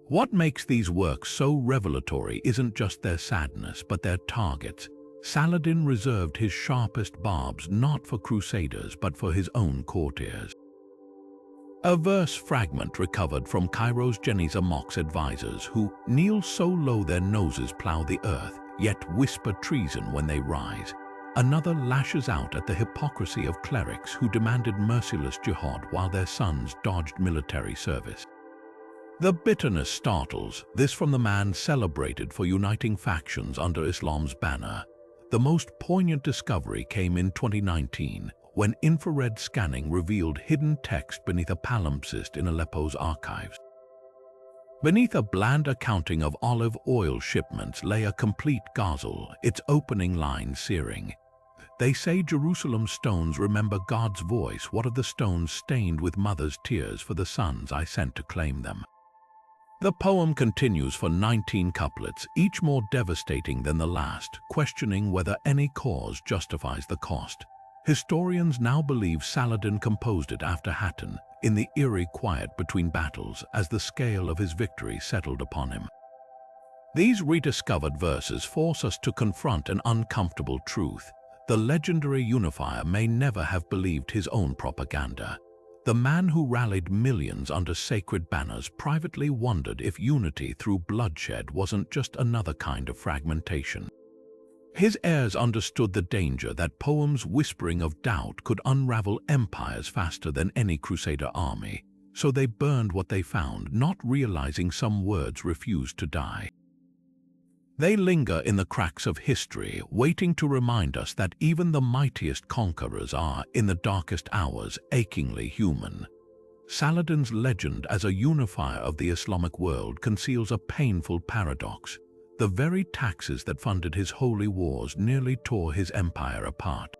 What makes these works so revelatory isn't just their sadness, but their targets. Saladin reserved his sharpest barbs not for crusaders, but for his own courtiers. A verse fragment recovered from Cairo's Geniza Mock's advisors, who kneel so low their noses plow the earth, yet whisper treason when they rise. Another lashes out at the hypocrisy of clerics who demanded merciless jihad while their sons dodged military service. The bitterness startles, this from the man celebrated for uniting factions under Islam's banner. The most poignant discovery came in 2019, when infrared scanning revealed hidden text beneath a palimpsest in Aleppo's archives. Beneath a bland accounting of olive oil shipments lay a complete ghazal, its opening line searing. "They say Jerusalem's stones remember God's voice. What of the stones stained with mother's tears for the sons I sent to claim them?" The poem continues for 19 couplets, each more devastating than the last, questioning whether any cause justifies the cost. Historians now believe Saladin composed it after Hattin, in the eerie quiet between battles, as the scale of his victory settled upon him. These rediscovered verses force us to confront an uncomfortable truth. The legendary unifier may never have believed his own propaganda. The man who rallied millions under sacred banners privately wondered if unity through bloodshed wasn't just another kind of fragmentation. His heirs understood the danger that poems whispering of doubt could unravel empires faster than any Crusader army, so they burned what they found, not realizing some words refused to die. They linger in the cracks of history, waiting to remind us that even the mightiest conquerors are, in the darkest hours, achingly human. Saladin's legend as a unifier of the Islamic world conceals a painful paradox. The very taxes that funded his holy wars nearly tore his empire apart.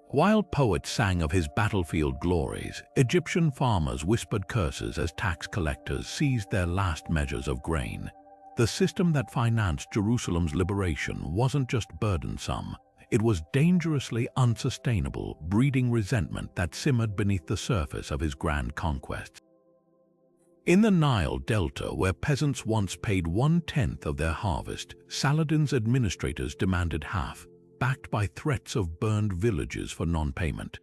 While poets sang of his battlefield glories, Egyptian farmers whispered curses as tax collectors seized their last measures of grain. The system that financed Jerusalem's liberation wasn't just burdensome, it was dangerously unsustainable, breeding resentment that simmered beneath the surface of his grand conquests. In the Nile Delta, where peasants once paid 1/10 of their harvest, Saladin's administrators demanded half, backed by threats of burned villages for non-payment.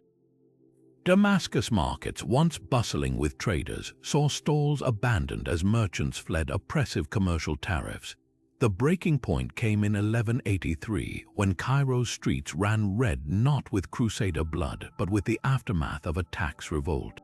Damascus markets, once bustling with traders, saw stalls abandoned as merchants fled oppressive commercial tariffs. The breaking point came in 1183, when Cairo's streets ran red not with Crusader blood, but with the aftermath of a tax revolt.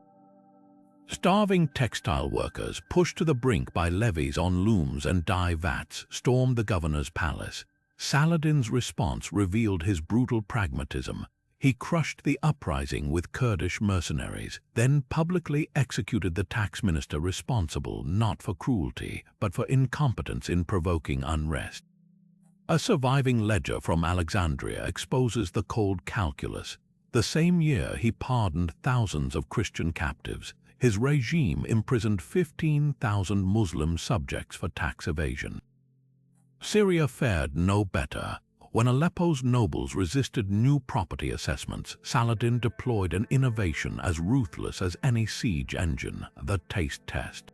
Starving textile workers, pushed to the brink by levies on looms and dye vats, stormed the governor's palace. Saladin's response revealed his brutal pragmatism. He crushed the uprising with Kurdish mercenaries, then publicly executed the tax minister responsible not for cruelty, but for incompetence in provoking unrest. A surviving ledger from Alexandria exposes the cold calculus. The same year he pardoned thousands of Christian captives. His regime imprisoned 15,000 Muslim subjects for tax evasion. Syria fared no better. When Aleppo's nobles resisted new property assessments, Saladin deployed an innovation as ruthless as any siege engine, the taste test.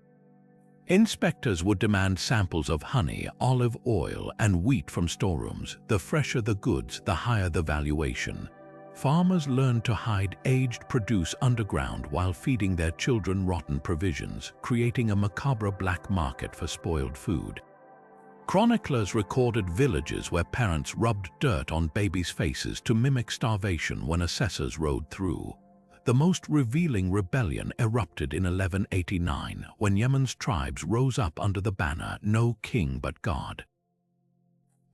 Inspectors would demand samples of honey, olive oil, and wheat from storerooms. The fresher the goods, the higher the valuation. Farmers learned to hide aged produce underground while feeding their children rotten provisions, creating a macabre black market for spoiled food. Chroniclers recorded villages where parents rubbed dirt on babies' faces to mimic starvation when assessors rode through. The most revealing rebellion erupted in 1189, when Yemen's tribes rose up under the banner, "No king but God."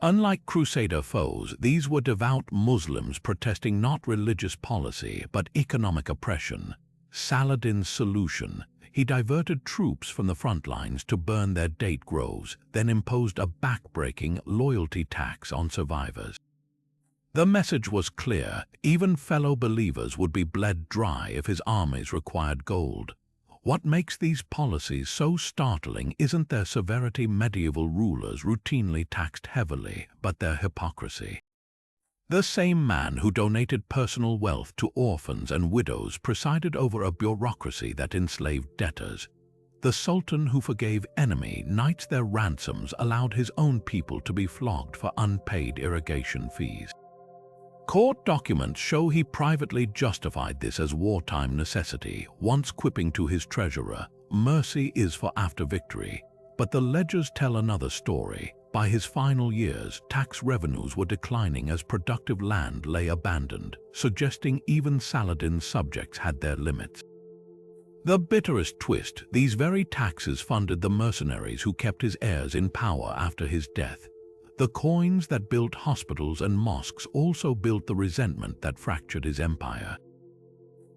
Unlike Crusader foes, these were devout Muslims protesting not religious policy, but economic oppression. Saladin's solution: he diverted troops from the front lines to burn their date groves, then imposed a back-breaking loyalty tax on survivors. The message was clear: even fellow believers would be bled dry if his armies required gold. What makes these policies so startling isn't their severity. Medieval rulers routinely taxed heavily, but their hypocrisy. The same man who donated personal wealth to orphans and widows presided over a bureaucracy that enslaved debtors. The Sultan who forgave enemy knights their ransoms allowed his own people to be flogged for unpaid irrigation fees. Court documents show he privately justified this as wartime necessity, once quipping to his treasurer, "Mercy is for after victory." But the ledgers tell another story. By his final years, tax revenues were declining as productive land lay abandoned, suggesting even Saladin's subjects had their limits. The bitterest twist: these very taxes funded the mercenaries who kept his heirs in power after his death. The coins that built hospitals and mosques also built the resentment that fractured his empire.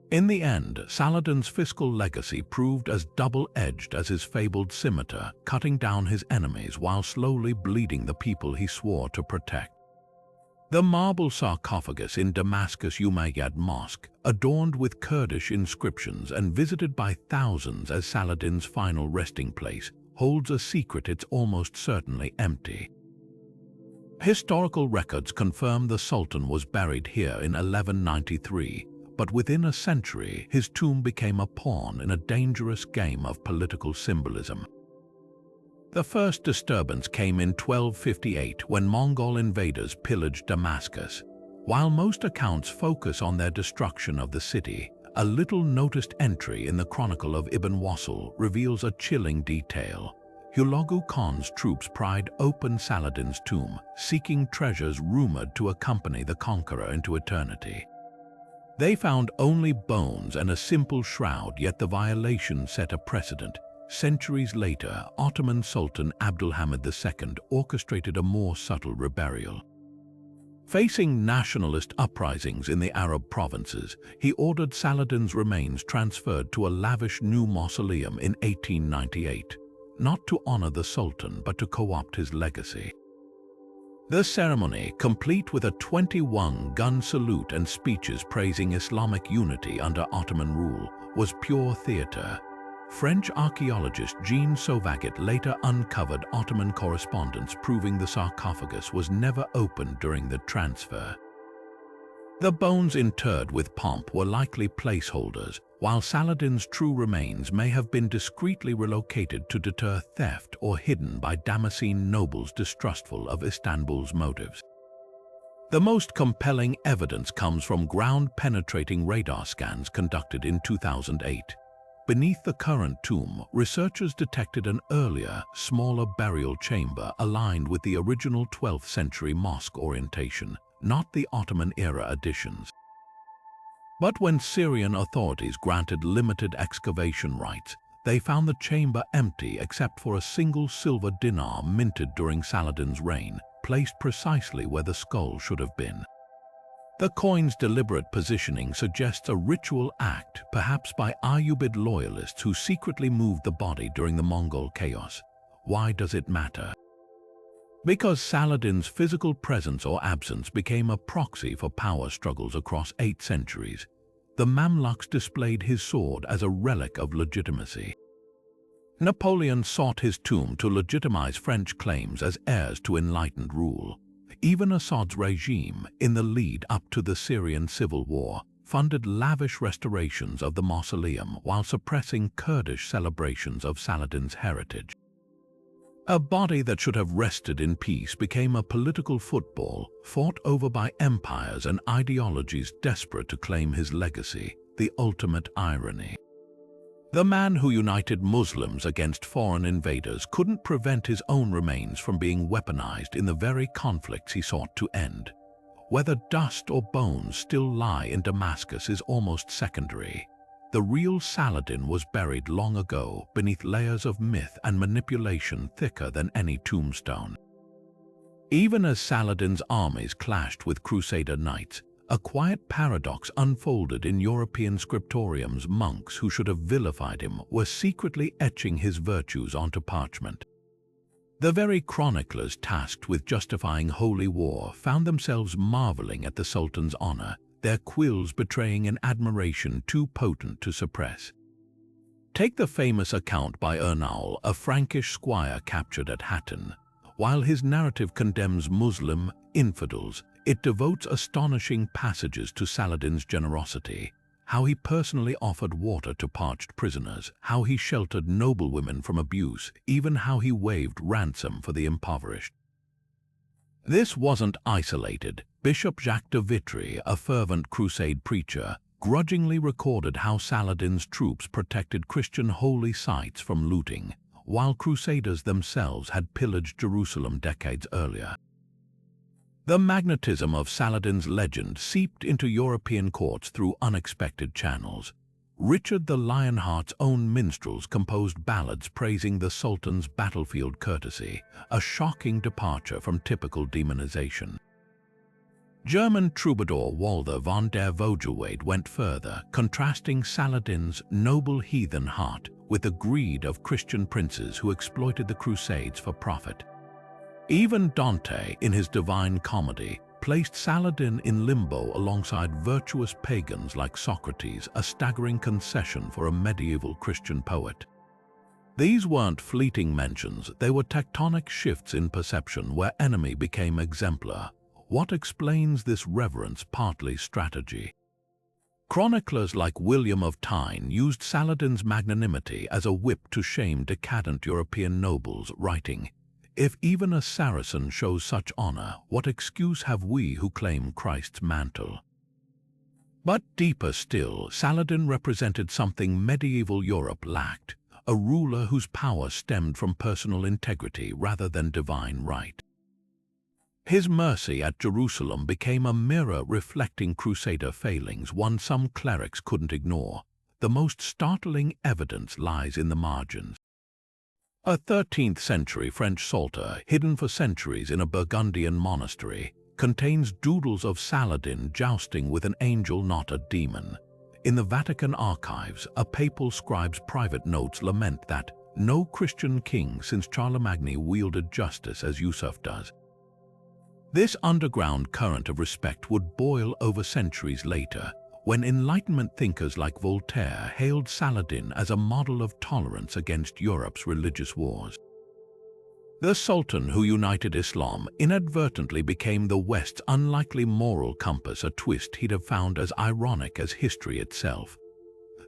In the end, Saladin's fiscal legacy proved as double-edged as his fabled scimitar, cutting down his enemies while slowly bleeding the people he swore to protect. The marble sarcophagus in Damascus' Umayyad Mosque, adorned with Kurdish inscriptions and visited by thousands as Saladin's final resting place, holds a secret it's almost certainly empty. Historical records confirm the Sultan was buried here in 1193, but within a century his tomb became a pawn in a dangerous game of political symbolism. The first disturbance came in 1258 when Mongol invaders pillaged Damascus. While most accounts focus on their destruction of the city, a little-noticed entry in the Chronicle of Ibn Wassil reveals a chilling detail. Hulagu Khan's troops pried open Saladin's tomb, seeking treasures rumored to accompany the conqueror into eternity. They found only bones and a simple shroud, yet the violation set a precedent. Centuries later, Ottoman Sultan Abdulhamid II orchestrated a more subtle reburial. Facing nationalist uprisings in the Arab provinces, he ordered Saladin's remains transferred to a lavish new mausoleum in 1898, not to honor the Sultan but to co-opt his legacy. The ceremony, complete with a 21-gun salute and speeches praising Islamic unity under Ottoman rule, was pure theater. French archaeologist Jean Sauvaget later uncovered Ottoman correspondence proving the sarcophagus was never opened during the transfer. The bones interred with pomp were likely placeholders, while Saladin's true remains may have been discreetly relocated to deter theft or hidden by Damascene nobles distrustful of Istanbul's motives. The most compelling evidence comes from ground-penetrating radar scans conducted in 2008. Beneath the current tomb, researchers detected an earlier, smaller burial chamber aligned with the original 12th century mosque orientation, not the Ottoman-era additions. But when Syrian authorities granted limited excavation rights, they found the chamber empty except for a single silver dinar minted during Saladin's reign, placed precisely where the skull should have been. The coin's deliberate positioning suggests a ritual act, perhaps by Ayyubid loyalists who secretly moved the body during the Mongol chaos. Why does it matter? Because Saladin's physical presence or absence became a proxy for power struggles across 8 centuries. The Mamluks displayed his sword as a relic of legitimacy. Napoleon sought his tomb to legitimize French claims as heirs to enlightened rule. Even Assad's regime, in the lead up to the Syrian civil war, funded lavish restorations of the mausoleum while suppressing Kurdish celebrations of Saladin's heritage. A body that should have rested in peace became a political football fought over by empires and ideologies desperate to claim his legacy, the ultimate irony. The man who united Muslims against foreign invaders couldn't prevent his own remains from being weaponized in the very conflicts he sought to end. Whether dust or bones still lie in Damascus is almost secondary. The real Saladin was buried long ago beneath layers of myth and manipulation thicker than any tombstone. Even as Saladin's armies clashed with Crusader knights, a quiet paradox unfolded in European scriptoriums. Monks who should have vilified him were secretly etching his virtues onto parchment. The very chroniclers tasked with justifying holy war found themselves marveling at the Sultan's honor, their quills betraying an admiration too potent to suppress. Take the famous account by Ernaul, a Frankish squire captured at Hattin. While his narrative condemns Muslim infidels, it devotes astonishing passages to Saladin's generosity, how he personally offered water to parched prisoners, how he sheltered noblewomen from abuse, even how he waived ransom for the impoverished. This wasn't isolated. Bishop Jacques de Vitry, a fervent crusade preacher, grudgingly recorded how Saladin's troops protected Christian holy sites from looting, while crusaders themselves had pillaged Jerusalem decades earlier. The magnetism of Saladin's legend seeped into European courts through unexpected channels. Richard the Lionheart's own minstrels composed ballads praising the Sultan's battlefield courtesy, a shocking departure from typical demonization. German troubadour Walther von der Vogelweide went further, contrasting Saladin's noble heathen heart with the greed of Christian princes who exploited the Crusades for profit. Even Dante, in his Divine Comedy, placed Saladin in limbo alongside virtuous pagans like Socrates, a staggering concession for a medieval Christian poet. These weren't fleeting mentions, they were tectonic shifts in perception where enemy became exemplar. What explains this reverence? Partly strategy. Chroniclers like William of Tyne used Saladin's magnanimity as a whip to shame decadent European nobles, writing, "If even a Saracen shows such honor, what excuse have we who claim Christ's mantle?" But deeper still, Saladin represented something medieval Europe lacked, a ruler whose power stemmed from personal integrity rather than divine right. His mercy at Jerusalem became a mirror reflecting Crusader failings, one some clerics couldn't ignore. The most startling evidence lies in the margins. A 13th-century French psalter, hidden for centuries in a Burgundian monastery, contains doodles of Saladin jousting with an angel, not a demon. In the Vatican archives, a papal scribe's private notes lament that no Christian king since Charlemagne wielded justice as Yusuf does. This underground current of respect would boil over centuries later, when Enlightenment thinkers like Voltaire hailed Saladin as a model of tolerance against Europe's religious wars. The Sultan who united Islam inadvertently became the West's unlikely moral compass, a twist he'd have found as ironic as history itself.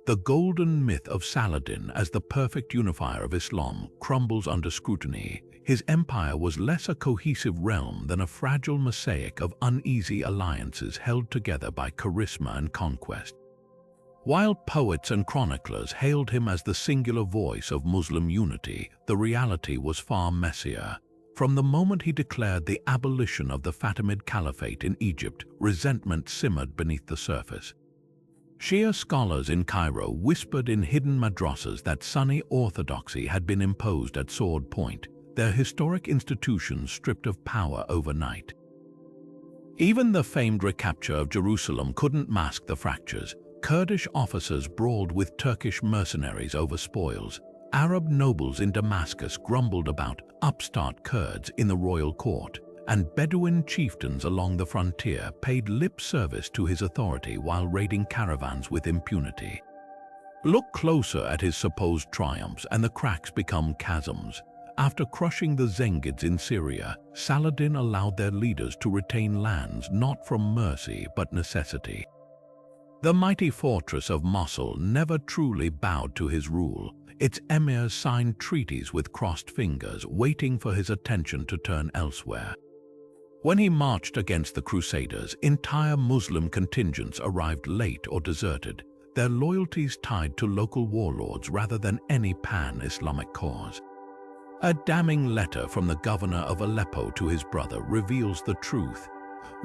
The golden myth of Saladin as the perfect unifier of Islam crumbles under scrutiny. His empire was less a cohesive realm than a fragile mosaic of uneasy alliances held together by charisma and conquest. While poets and chroniclers hailed him as the singular voice of Muslim unity, the reality was far messier. From the moment he declared the abolition of the Fatimid Caliphate in Egypt, resentment simmered beneath the surface. Shia scholars in Cairo whispered in hidden madrasas that Sunni orthodoxy had been imposed at sword point, their historic institutions stripped of power overnight. Even the famed recapture of Jerusalem couldn't mask the fractures. Kurdish officers brawled with Turkish mercenaries over spoils. Arab nobles in Damascus grumbled about upstart Kurds in the royal court, and Bedouin chieftains along the frontier paid lip service to his authority while raiding caravans with impunity. Look closer at his supposed triumphs and the cracks become chasms. After crushing the Zengids in Syria, Saladin allowed their leaders to retain lands not from mercy but necessity. The mighty fortress of Mosul never truly bowed to his rule. Its emirs signed treaties with crossed fingers, waiting for his attention to turn elsewhere. When he marched against the Crusaders, entire Muslim contingents arrived late or deserted, their loyalties tied to local warlords rather than any pan-Islamic cause. A damning letter from the governor of Aleppo to his brother reveals the truth.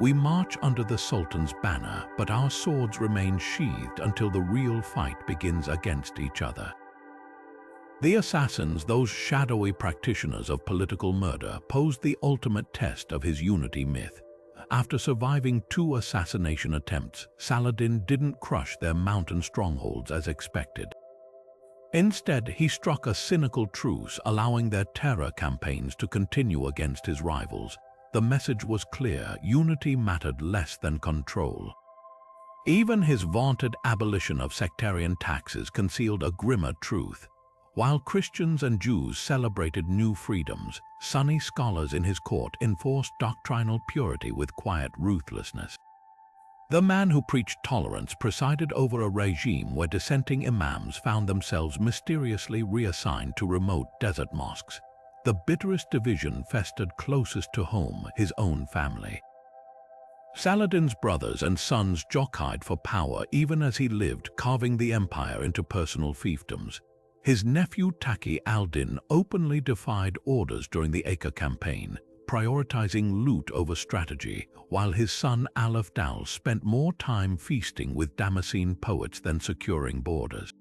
We march under the Sultan's banner, but our swords remain sheathed until the real fight begins against each other. The assassins, those shadowy practitioners of political murder, posed the ultimate test of his unity myth. After surviving 2 assassination attempts, Saladin didn't crush their mountain strongholds as expected. Instead, he struck a cynical truce, allowing their terror campaigns to continue against his rivals. The message was clear: unity mattered less than control. Even his vaunted abolition of sectarian taxes concealed a grimmer truth. While Christians and Jews celebrated new freedoms, Sunni scholars in his court enforced doctrinal purity with quiet ruthlessness. The man who preached tolerance presided over a regime where dissenting imams found themselves mysteriously reassigned to remote desert mosques. The bitterest division festered closest to home, his own family. Saladin's brothers and sons jockeyed for power even as he lived, carving the empire into personal fiefdoms. His nephew Taqi al-Din openly defied orders during the Acre campaign, prioritizing loot over strategy, while his son Al-Afdal spent more time feasting with Damascene poets than securing borders.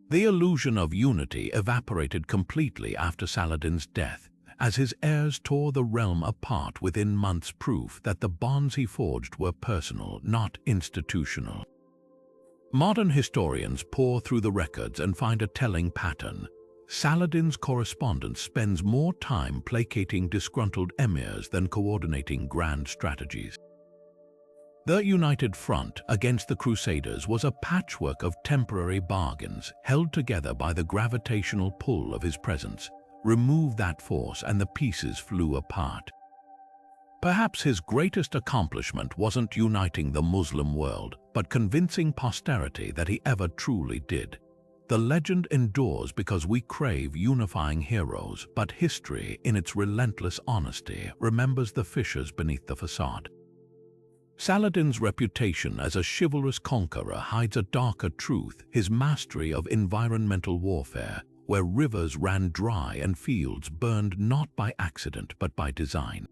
The illusion of unity evaporated completely after Saladin's death, as his heirs tore the realm apart within months, proof that the bonds he forged were personal, not institutional. Modern historians pore through the records and find a telling pattern. Saladin's correspondence spends more time placating disgruntled emirs than coordinating grand strategies. The united front against the Crusaders was a patchwork of temporary bargains held together by the gravitational pull of his presence. Remove that force and the pieces flew apart. Perhaps his greatest accomplishment wasn't uniting the Muslim world, but convincing posterity that he ever truly did. The legend endures because we crave unifying heroes, but history, in its relentless honesty, remembers the fissures beneath the facade. Saladin's reputation as a chivalrous conqueror hides a darker truth: his mastery of environmental warfare, where rivers ran dry and fields burned not by accident but by design.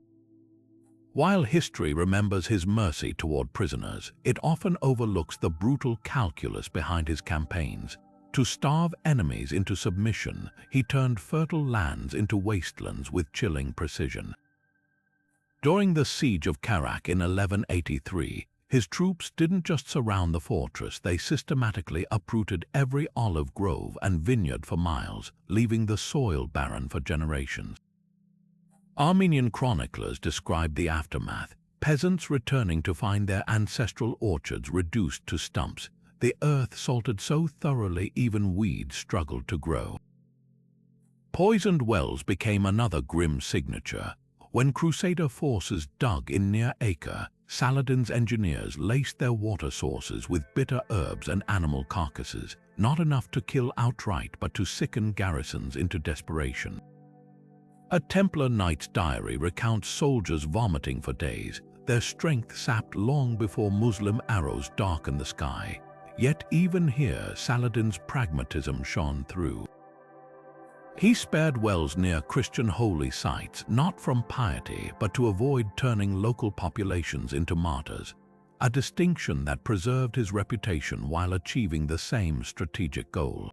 While history remembers his mercy toward prisoners, it often overlooks the brutal calculus behind his campaigns. To starve enemies into submission, he turned fertile lands into wastelands with chilling precision. During the siege of Karak in 1183, his troops didn't just surround the fortress, they systematically uprooted every olive grove and vineyard for miles, leaving the soil barren for generations. Armenian chroniclers described the aftermath: peasants returning to find their ancestral orchards reduced to stumps, the earth salted so thoroughly even weeds struggled to grow. Poisoned wells became another grim signature. When Crusader forces dug in near Acre, Saladin's engineers laced their water sources with bitter herbs and animal carcasses, not enough to kill outright but to sicken garrisons into desperation. A Templar knight's diary recounts soldiers vomiting for days, their strength sapped long before Muslim arrows darkened the sky. Yet even here, Saladin's pragmatism shone through. He spared wells near Christian holy sites, not from piety, but to avoid turning local populations into martyrs, a distinction that preserved his reputation while achieving the same strategic goal.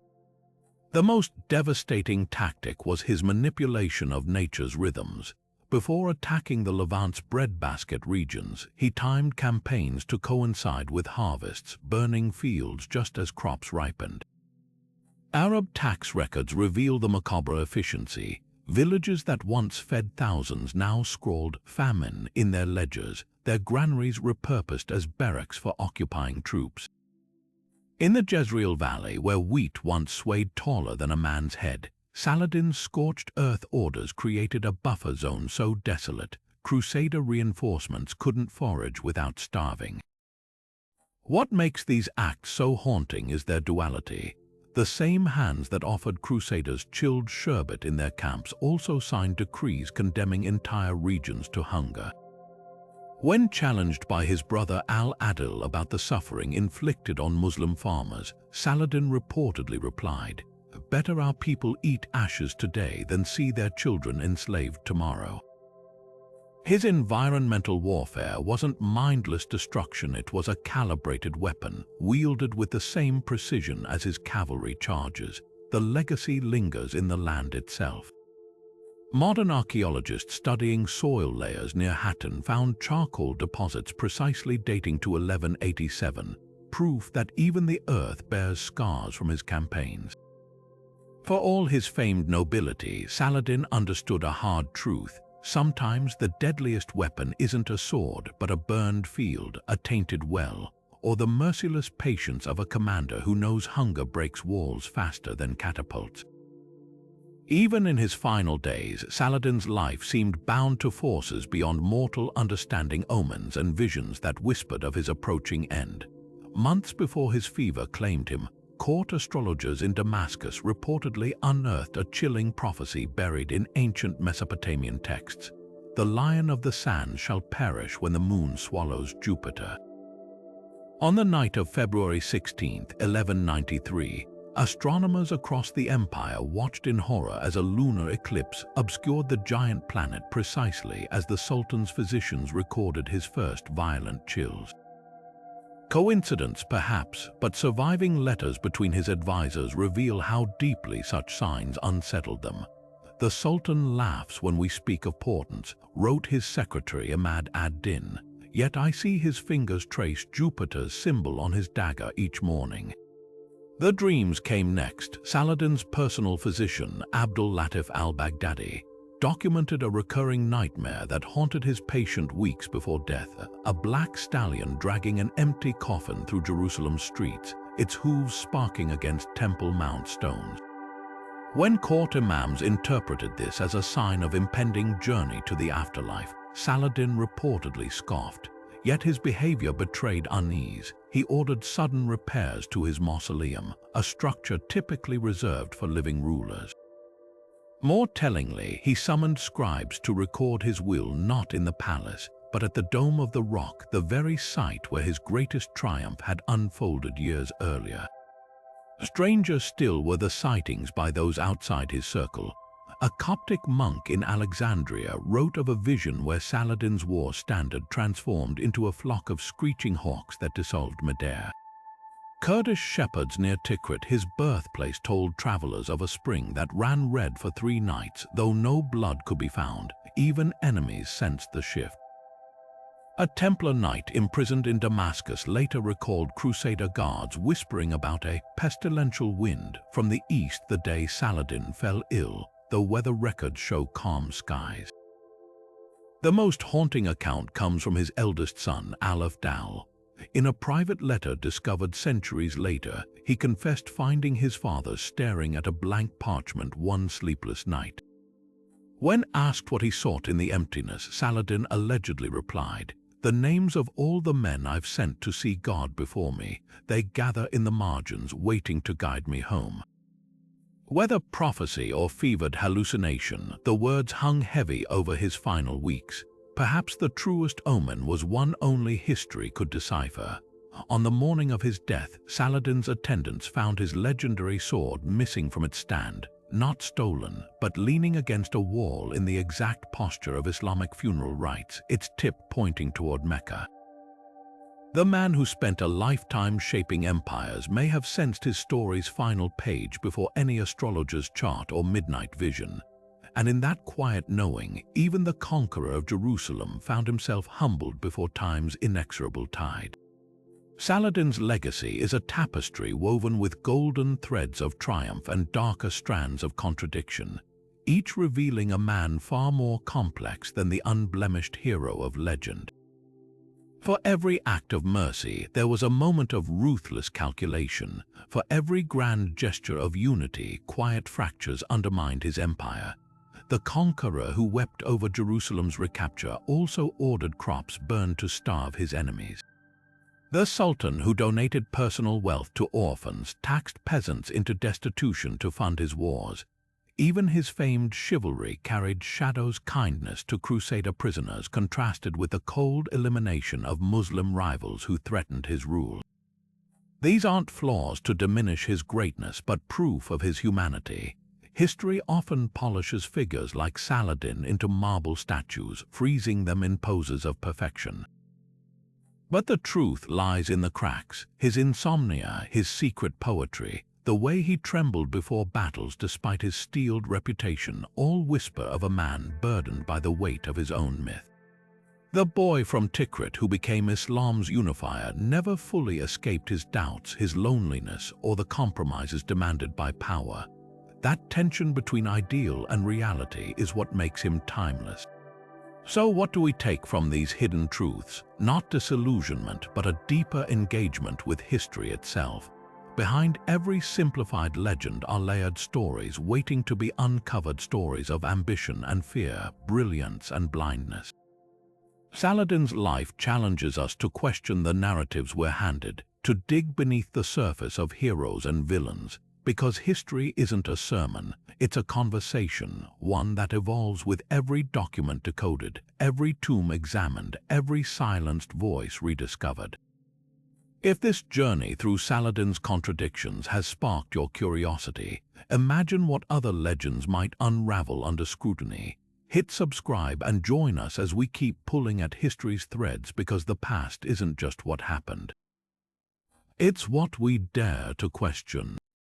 The most devastating tactic was his manipulation of nature's rhythms. Before attacking the Levant's breadbasket regions, he timed campaigns to coincide with harvests, burning fields just as crops ripened. Arab tax records reveal the macabre efficiency. Villages that once fed thousands now scrawled famine in their ledgers, their granaries repurposed as barracks for occupying troops. In the Jezreel Valley, where wheat once swayed taller than a man's head, Saladin's scorched earth orders created a buffer zone so desolate, Crusader reinforcements couldn't forage without starving. What makes these acts so haunting is their duality. The same hands that offered Crusaders chilled sherbet in their camps also signed decrees condemning entire regions to hunger. When challenged by his brother al-Adil about the suffering inflicted on Muslim farmers, Saladin reportedly replied, "Better our people eat ashes today than see their children enslaved tomorrow." His environmental warfare wasn't mindless destruction, it was a calibrated weapon, wielded with the same precision as his cavalry charges. The legacy lingers in the land itself. Modern archaeologists studying soil layers near Hatton found charcoal deposits precisely dating to 1187, proof that even the earth bears scars from his campaigns. For all his famed nobility, Saladin understood a hard truth. Sometimes the deadliest weapon isn't a sword, but a burned field, a tainted well, or the merciless patience of a commander who knows hunger breaks walls faster than catapults. Even in his final days, Saladin's life seemed bound to forces beyond mortal understanding, omens and visions that whispered of his approaching end. Months before his fever claimed him, court astrologers in Damascus reportedly unearthed a chilling prophecy buried in ancient Mesopotamian texts: "The lion of the sand shall perish when the moon swallows Jupiter." On the night of February 16, 1193, astronomers across the empire watched in horror as a lunar eclipse obscured the giant planet precisely as the Sultan's physicians recorded his first violent chills. Coincidence, perhaps, but surviving letters between his advisors reveal how deeply such signs unsettled them. "The Sultan laughs when we speak of portents," wrote his secretary Ahmad ad-Din, "yet I see his fingers trace Jupiter's symbol on his dagger each morning." The dreams came next. Saladin's personal physician, Abdul Latif al-Baghdadi, documented a recurring nightmare that haunted his patient weeks before death: a black stallion dragging an empty coffin through Jerusalem's streets, its hooves sparking against Temple Mount stones. When court imams interpreted this as a sign of impending journey to the afterlife, Saladin reportedly scoffed. Yet his behavior betrayed unease. He ordered sudden repairs to his mausoleum, a structure typically reserved for living rulers. More tellingly, he summoned scribes to record his will not in the palace, but at the Dome of the Rock, the very site where his greatest triumph had unfolded years earlier. Stranger still were the sightings by those outside his circle. A Coptic monk in Alexandria wrote of a vision where Saladin's war standard transformed into a flock of screeching hawks that dissolved midair. Kurdish shepherds near Tikrit, his birthplace, told travelers of a spring that ran red for 3 nights, though no blood could be found. Even enemies sensed the shift. A Templar knight imprisoned in Damascus later recalled Crusader guards whispering about a pestilential wind from the east the day Saladin fell ill, though weather records show calm skies. The most haunting account comes from his eldest son, Al-Afdal. In a private letter discovered centuries later, he confessed finding his father staring at a blank parchment one sleepless night. When asked what he sought in the emptiness, Saladin allegedly replied, "The names of all the men I've sent to see God before me, they gather in the margins waiting to guide me home." Whether prophecy or fevered hallucination, the words hung heavy over his final weeks. Perhaps the truest omen was one only history could decipher. On the morning of his death, Saladin's attendants found his legendary sword missing from its stand, not stolen, but leaning against a wall in the exact posture of Islamic funeral rites, its tip pointing toward Mecca. The man who spent a lifetime shaping empires may have sensed his story's final page before any astrologer's chart or midnight vision. And in that quiet knowing, even the conqueror of Jerusalem found himself humbled before time's inexorable tide. Saladin's legacy is a tapestry woven with golden threads of triumph and darker strands of contradiction, each revealing a man far more complex than the unblemished hero of legend. For every act of mercy, there was a moment of ruthless calculation. For every grand gesture of unity, quiet fractures undermined his empire. The conqueror who wept over Jerusalem's recapture also ordered crops burned to starve his enemies. The Sultan who donated personal wealth to orphans taxed peasants into destitution to fund his wars. Even his famed chivalry carried Shadow's kindness to Crusader prisoners, contrasted with the cold elimination of Muslim rivals who threatened his rule. These aren't flaws to diminish his greatness, but proof of his humanity. History often polishes figures like Saladin into marble statues, freezing them in poses of perfection. But the truth lies in the cracks, his insomnia, his secret poetry, the way he trembled before battles despite his steeled reputation, all whisper of a man burdened by the weight of his own myth. The boy from Tikrit who became Islam's unifier never fully escaped his doubts, his loneliness, or the compromises demanded by power. That tension between ideal and reality is what makes him timeless. So what do we take from these hidden truths? Not disillusionment, but a deeper engagement with history itself. Behind every simplified legend are layered stories waiting to be uncovered, stories of ambition and fear, brilliance and blindness. Saladin's life challenges us to question the narratives we're handed, to dig beneath the surface of heroes and villains, because history isn't a sermon, it's a conversation, one that evolves with every document decoded, every tomb examined, every silenced voice rediscovered. If this journey through Saladin's contradictions has sparked your curiosity, imagine what other legends might unravel under scrutiny. Hit subscribe and join us as we keep pulling at history's threads, because the past isn't just what happened. It's what we dare to question.